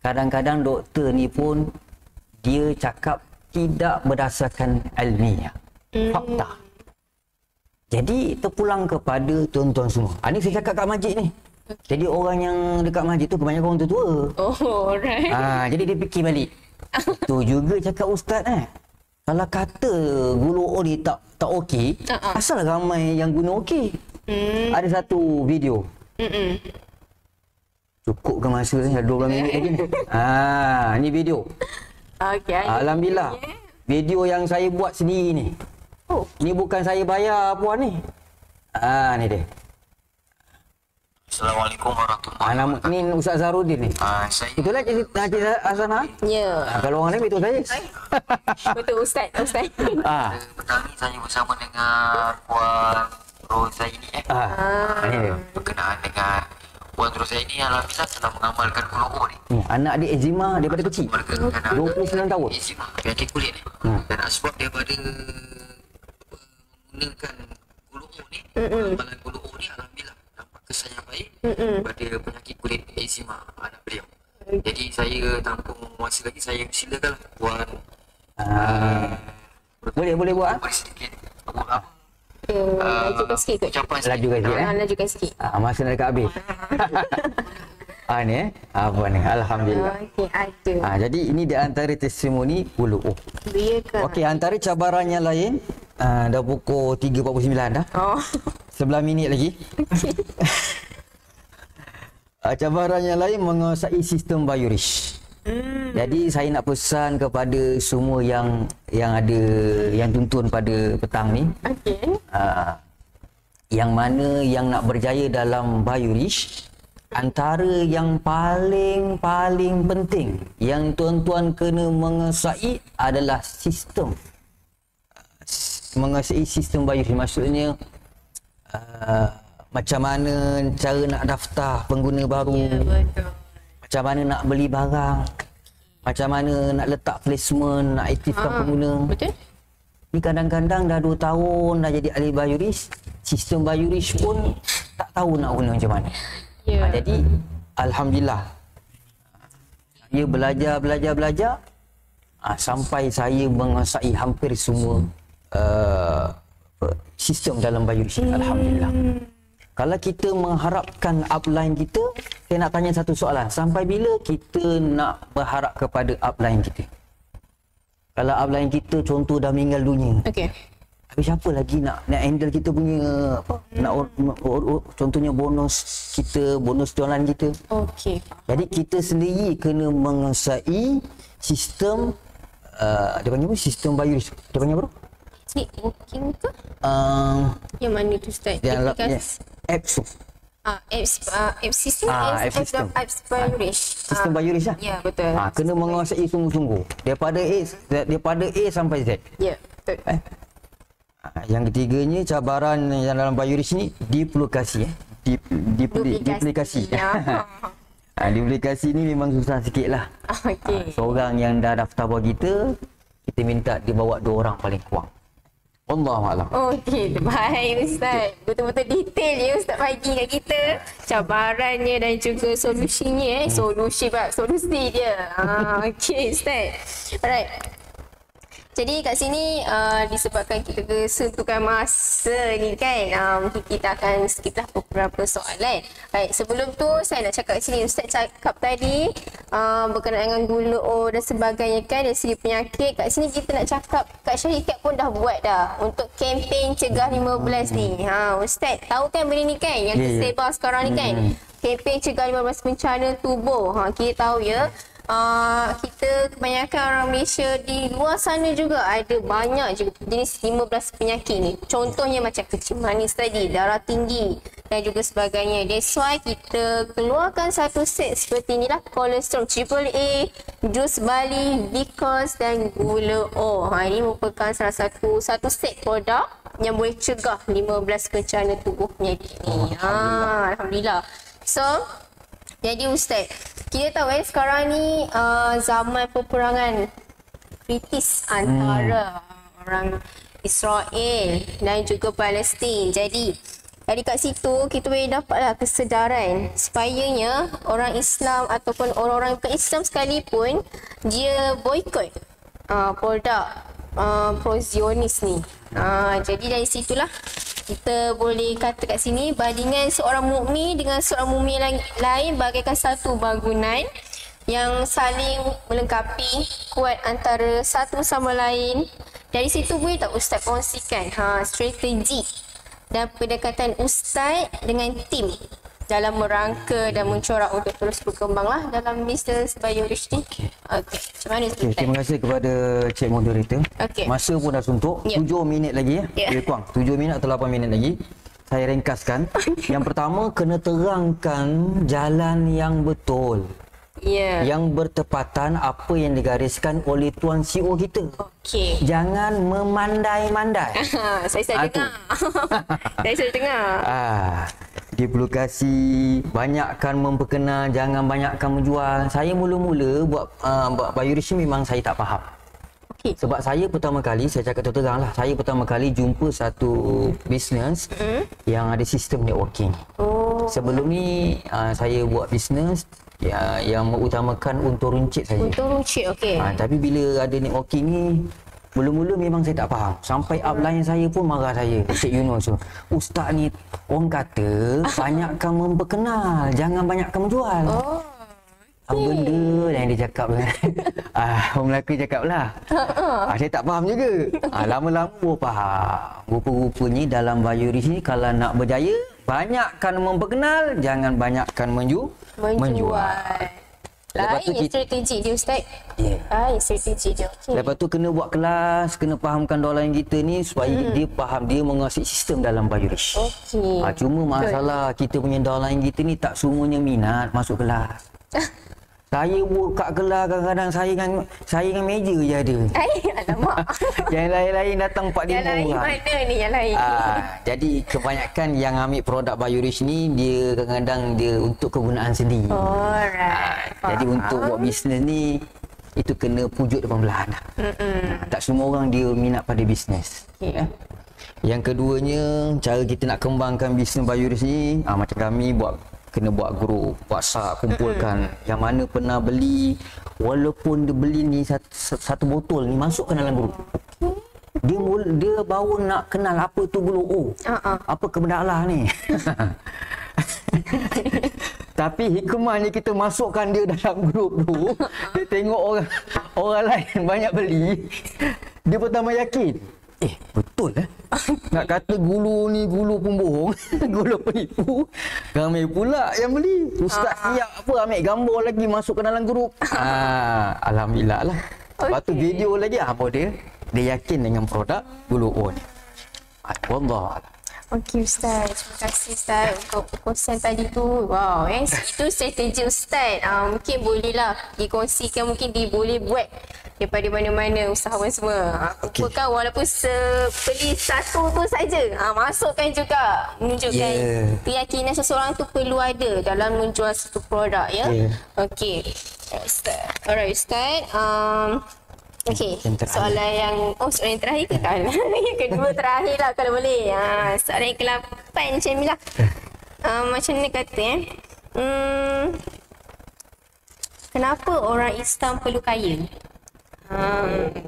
kadang-kadang doktor ni pun dia cakap tidak berdasarkan ilmiah, fakta. Jadi terpulang kepada tuan-tuan semua. Ini saya cakap kat masjid ni. Jadi orang yang dekat masjid tu kebanyakan orang tua-tua.
Oh, alright.
Jadi dia fikir balik. Tu juga cakap ustaz kalau kata gulu ni tak okey, asal ramai yang guna okey. Ada satu video. Cukup ke masa ni? Ada 12 minit lagi ni. Ni video.
Okey.
Alhamdulillah. Video yang saya buat sendiri ni.
Oh.
Ni bukan saya bayar puan ni. Ni dia.
Assalamualaikum warahmatullahi
Nama ni Ustaz Zarudin ni.
Saya
Itulah Cik Asana.
Ya.
Kalau orang lain betul saya.
Betul Ustaz.
petang ni saya bersama dengan Puan Rosaini
Ni dia.
berkenaan dengan Puan Rosaini alhamdulillah telah mengamalkan gulu ni.
Anak dia eczema daripada kecil. 29 tahun.
Eczema, penyakit kulit ni. Dan sebab daripada menggunakan gulu ni, amalan gulu ni alhamdulillah nampak kesan yang baik pada penyakit kulit eczema anak beliau. Jadi saya tanpa masa lagi saya silakan Puan
Boleh buat.
beri sedikit
Lajukan sikit kot.
ucapan
Lajukan sikit
Lajukan sikit.
Masa dah dekat habis. Ni apa ni? Alhamdulillah.
Okey, ada.
Jadi ini di antara testimoni gulu.
Ya ke?
Okey, antara cabarannya lain dah pukul 3.49 dah. 11 minit lagi. Cabarannya lain menguasai sistem biorish. Jadi saya nak pesan kepada semua yang ada yang tuntun pada petang ni.
Okey.
Yang mana yang nak berjaya dalam biorish, antara yang paling penting yang tuan-tuan kena menguasai adalah sistem. Menguasai sistem biorish maksudnya macam mana cara nak daftar pengguna baru.
Ya, betul.
Macam mana nak beli barang, macam mana nak letak placement, nak aktifkan pengguna.
Betul.
Ni kadang-kadang dah 2 tahun dah jadi ahli biorish, sistem biorish pun tak tahu nak guna macam mana.
Ya.
Jadi alhamdulillah saya belajar sampai saya menguasai hampir semua sistem dalam biorish. Alhamdulillah. Kalau kita mengharapkan upline kita, saya nak tanya satu soalan. Sampai bila kita nak berharap kepada upline kita? Kalau upline kita contoh dah meninggal dunia,
Okey.
habis siapa lagi nak handle kita punya apa? Contohnya bonus kita, bonus jualan kita.
Okey.
Jadi kita sendiri kena menguasai sistem dia panggil apa? Sistem biorish. Dia panggil apa?
Networking ke? Yang mana tu Ustaz?
Dalam
Aplikasi.
apps tu.
Apps system.
Apps system.
Apps biorish.
Sistem biorish lah.
Ya, betul.
Kena menguasai sungguh-sungguh. Daripada A sampai Z.
Ya, betul.
Yang ketiganya cabaran yang dalam biorish ni duplikasi. Duplikasi.
Ya.
Duplikasi ni memang susah sikit lah.
Okey.
Seorang yang dah daftar buat kita minta dia bawa 2 orang paling kurang. Wallahualam.
Okey, baik Ustaz. Betul-betul detail ya Ustaz bagi kat kita cabarannya dan juga solusinya. Solusi dia. Okey Ustaz. Alright. Jadi kat sini disebabkan kita kesentukan masa ni kan, mungkin kita akan skip lah beberapa soalan. Baik, sebelum tu saya nak cakap kat sini, Ustaz cakap tadi berkenaan dengan gula dan sebagainya kan, dari segi penyakit. Kat sini kita nak cakap, kat syarikat pun dah buat dah untuk kempen cegah 15 ni. Ustaz tahu kan benda ni kan, yang tersebar sekarang ni kan, kempen cegah 15 bencana tubuh. Kita tahu ya. Kita kebanyakan orang Malaysia di luar sana juga ada banyak juga jenis 15 penyakit ni. Contohnya macam kecil manis tadi, darah tinggi, dan juga sebagainya. That's why kita keluarkan satu set seperti inilah, Cholesterol AAA, jus Bali, Vicos dan gula O. Ini merupakan salah satu set produk yang boleh cegah 15 bencana tubuh penyakit ni. Alhamdulillah. So, jadi Ustaz, kita tahu sekarang ni zaman peperangan kritis antara orang Israel dan juga Palestin. Jadi kat situ kita boleh dapatlah kesedaran supayanya orang Islam ataupun orang-orang bukan Islam sekalipun dia boikot produk pro-Zionis ni. Jadi dari situlah kita boleh kata kat sini bandingan seorang mukmin dengan seorang mukmin lain bagaikan satu bangunan yang saling melengkapi, kuat antara satu sama lain. Dari situ boleh tak Ustaz kongsikan strategi dan pendekatan Ustaz dengan tim dalam merangka dan mencorak untuk terus berkembanglah dalam bisnes Biorich ni. Okey. Macam mana Ustaz?
Okay, terima kasih kepada Cik Moderator.
Okey.
Masa pun dah suntuk. 7 minit lagi ya. Lebih kurang 7 minit atau 8 minit lagi. Saya ringkaskan. Yang pertama, kena terangkan jalan yang betul. Yang bertepatan apa yang digariskan oleh Tuan CEO kita.
Okey.
Jangan memandai-mandai.
Saya dengar. Saya dengar.
Dia perlu kasih banyakkan memperkenal, jangan banyakkan menjual. Saya mula-mula buat Biorich memang saya tak faham.
Okay.
Sebab saya pertama kali, saya cakap terang lah, saya pertama kali jumpa satu bisnes yang ada sistem networking. Sebelum ni saya buat bisnes yang mengutamakan untung runcit saja.
Untung runcit, okey.
Tapi bila ada networking ni, mula-mula memang saya tak faham. Sampai upline saya pun marah saya, Cik Yunus. Ustaz ni orang kata banyakkan memperkenal, jangan banyakkan menjual. Apa benda yang dia cakap kan? Orang Melaka cakap lah. Saya tak faham juga. Lama-lama baru faham. Rupa-rupanya dalam Biorich ni kalau nak berjaya, banyakkan memperkenal, jangan banyakkan menjual.
Lain strategi dia Ustaz. Lain strategi dia. Okay.
Lepas tu kena buat kelas, kena fahamkan downline kita ni supaya dia faham, dia menguasai sistem dalam Biorich.
Okey.
Cuma masalah kita punya downline kita ni tak semuanya minat masuk kelas. Saya buka kelas kadang-kadang saya dengan meja je ada.
Alamak.
Yang lain-lain datang 4-5 orang.
Yang lain mana ni yang lain?
Jadi kebanyakan yang ambil produk Biorich ni dia kadang-kadang dia untuk kegunaan sendiri.
Alright.
Jadi untuk buat bisnes ni itu kena pujuk depan belahan. Tak semua orang dia minat pada bisnes. Yang keduanya, cara kita nak kembangkan bisnes Biorich ni, macam kami kena buat grup WhatsApp, kumpulkan yang mana pernah beli, walaupun dia beli ni satu botol ni, masukkan dalam grup. Dia baru nak kenal apa tu gula O. Apa kebenaran ni. Tapi hikmahnya kita masukkan dia dalam grup tu, dia tengok orang lain banyak beli, dia pertama yakin. Betul nak kata gulu ni gulu pun bohong. Gulu penipu. Ramai pula yang beli. Ustaz siap apa ambil gambar lagi masuk ke dalam grup. Alhamdulillah lah. Lepas tu video lagi apa dia yakin dengan produk gulu O ni. Wallah.
Okey Ustaz, terima kasih Ustaz untuk perkongsian tadi tu. Wow, itu strategi Ustaz. Mungkin bolehlah dikongsikan, mungkin boleh buat daripada mana-mana usahawan semua. Kumpulkan walaupun beli satu tu saja. Masukkan juga, menunjukkan keyakinan seseorang tu perlu ada dalam menjual satu produk ya. Okey. Alright Ustaz. Okey, soalan yang terakhir ke kan? Yang kedua terakhir lah kalau boleh. Soalan yang ke-8 macam ni lah. Macam ni kata kenapa orang Islam perlu kaya?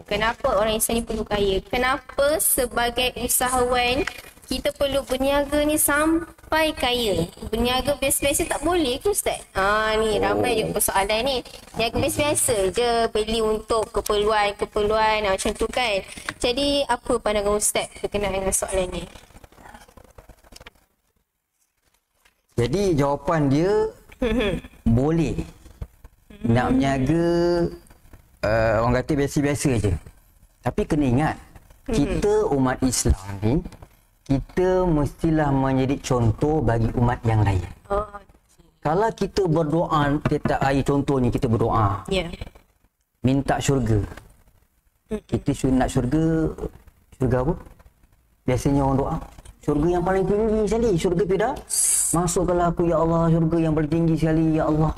Kenapa orang Islam ni perlu kaya? Kenapa sebagai usahawan kita perlu berniaga ni sampai kaya? Berniaga biasa-biasa tak boleh ke Ustaz? Ni ramai juga persoalan ni. Niaga biasa-biasa je, beli untuk keperluan macam tu kan. Jadi apa pandangan Ustaz berkenaan dengan soalan ni?
Jadi jawapan dia boleh. Nak berniaga orang kata biasa-biasa je. Tapi kena ingat, kita umat Islam ni kita mestilah menjadi contoh bagi umat yang lain.
Oh.
Kalau kita berdoa, kita contohnya kita berdoa,
Ya.
minta syurga. Kita nak syurga apa? Biasanya orang doa, syurga yang paling tinggi sekali, syurga Firdaus. Masukkanlah aku ya Allah, syurga yang paling tinggi sekali ya Allah.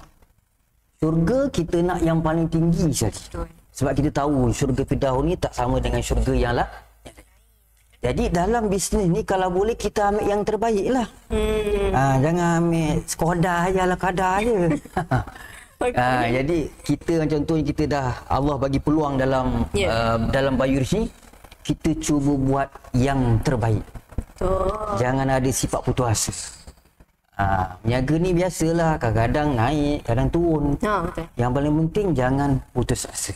Syurga kita nak yang paling tinggi sekali. Sebab kita tahu syurga Firdaus ni tak sama dengan syurga yang lain. Jadi dalam bisnes ni kalau boleh kita ambil yang terbaik lah. Jangan ambil Skoda je lah, kadar je. Jadi kita contohnya kita dah Allah bagi peluang dalam dalam Bayurish ni, kita cuba buat yang terbaik. Jangan ada sifat putus asa. Niaga ni biasalah, kadang-kadang naik, kadang turun.
Betul.
Yang paling penting jangan putus asa.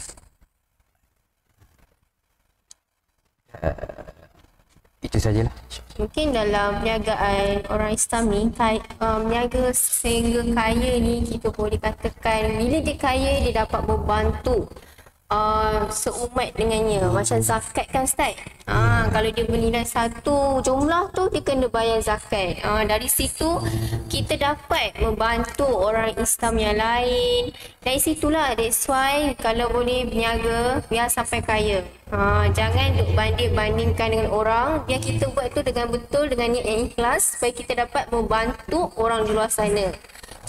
Itu sajalah.
Mungkin dalam perniagaan orang Islam ni, meniaga sehingga kaya ni, kita boleh katakan bila dia kaya, dia dapat membantu seumat dengannya. Macam zakat kan Ustaz? Kalau dia bernilai satu jumlah tu, dia kena bayar zakat. Dari situ kita dapat membantu orang Islam yang lain. Dari situlah, that's why kalau boleh berniaga, biar sampai kaya. Jangan duk banding-bandingkan dengan orang. Biar kita buat tu dengan betul, dengan niat yang ikhlas, supaya kita dapat membantu orang di luar sana.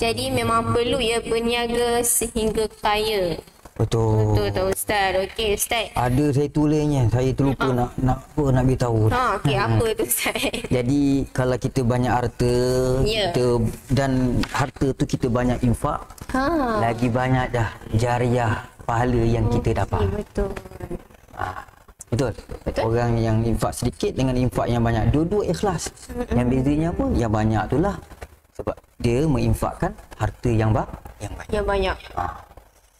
Jadi memang perlu ya berniaga sehingga kaya.
Betul.
Betul Ustaz. Okey Ustaz.
Ada saya tulisnya, saya terlupa nak beritahu.
Okey, apa tu Ustaz?
Jadi kalau kita banyak harta, kita dan harta tu kita banyak infak, lagi banyak dah jariah pahala yang kita dapat.
Betul.
Betul. Orang yang infak sedikit dengan infak yang banyak, dua-dua ikhlas. Yang bezanya apa? Yang banyak itulah sebab dia menginfakkan harta yang banyak.
Yang banyak.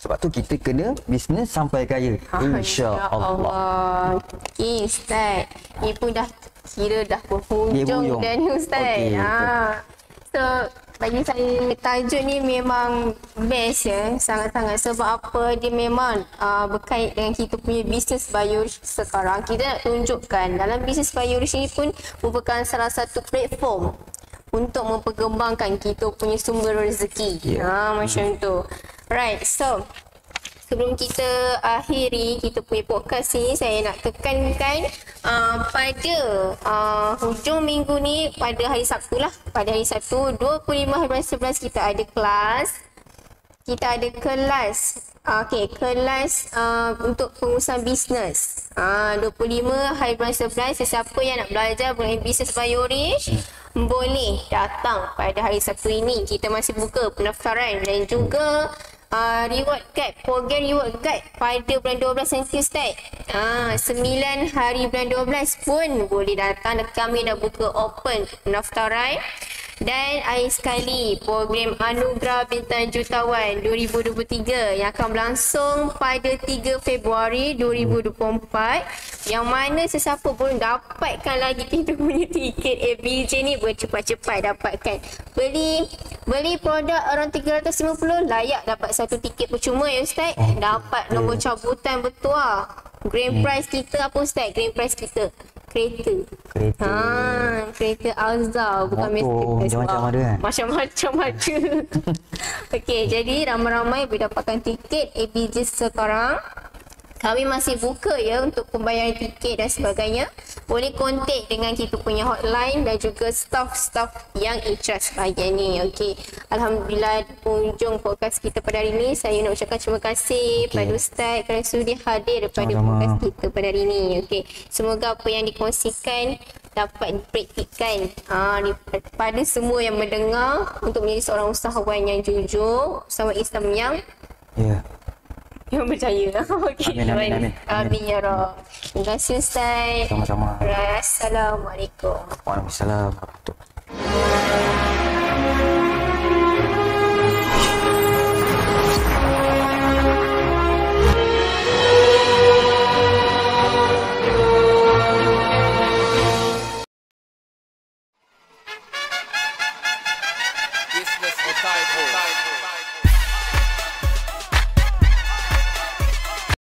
Sebab tu kita kena bisnes sampai kaya. InsyaAllah.
Okey Ustaz. Ni pun dah kira dah berhujung dah ni Ustaz.
Okay,
so bagi saya tajuk ni memang best ya. Sangat-sangat. Sebab apa? Dia memang berkait dengan kita punya bisnes Bayurish sekarang. Kita nak tunjukkan dalam bisnes Bayurish ni pun merupakan salah satu platform untuk memperkembangkan kita punya sumber rezeki. Macam tu. Right, so sebelum kita akhiri kita punya podcast ni, saya nak tekankan pada hujung minggu ni, pada hari Sabtu lah, pada hari Sabtu 25 hari bulan 11 kita ada kelas. Kita ada kelas kelas untuk pengurusan bisnes. 25 hari bulan 11, sesiapa yang nak belajar mengenai bisnes Bayurish boleh datang pada hari Sabtu ini. Kita masih buka pendaftaran dan juga reward card, program reward card pada bulan 12 nanti Ustaz. 9 hari bulan 12 pun boleh datang. Kami dah buka open pendaftaran. Dan akhir sekali, program Anugerah Bintang Jutawan 2023 yang akan berlangsung pada 3 Februari 2024, yang mana sesiapa pun dapatkan lagi kita punya tiket ABJ ni, bercepat-cepat dapatkan. Beli produk around 350, layak dapat satu tiket percuma ya Ustaz. Dapat nombor cabutan bertuah. Grand prize kita apa Ustaz? Grand prize kita kereta. Kereta Alza, bukan Mercedes.
Macam-macam ada kan?
Macam-macam ada. Okey, jadi ramai-ramai boleh dapatkan tiket ABJ sekarang. Kami masih buka ya untuk pembayaran tiket dan sebagainya. Boleh kontak dengan kita punya hotline dan juga staff-staff yang interest bahagian ni. Okey. Alhamdulillah, penghujung podcast kita pada hari ini. Saya nak ucapkan terima kasih pada Ustaz kerana sudi hadir pada podcast kita pada hari ini. Okey. Semoga apa yang dikongsikan dapat dipraktikkan pada semua yang mendengar untuk menjadi seorang usahawan yang jujur, usahawan Islam yang berjaya. Okey.
Amin.
Amin ya Rabb. Terima kasih Ustaz.
Sama-sama.
Assalamualaikum.
Waalaikumsalam warahmatullahi wabarakatuh.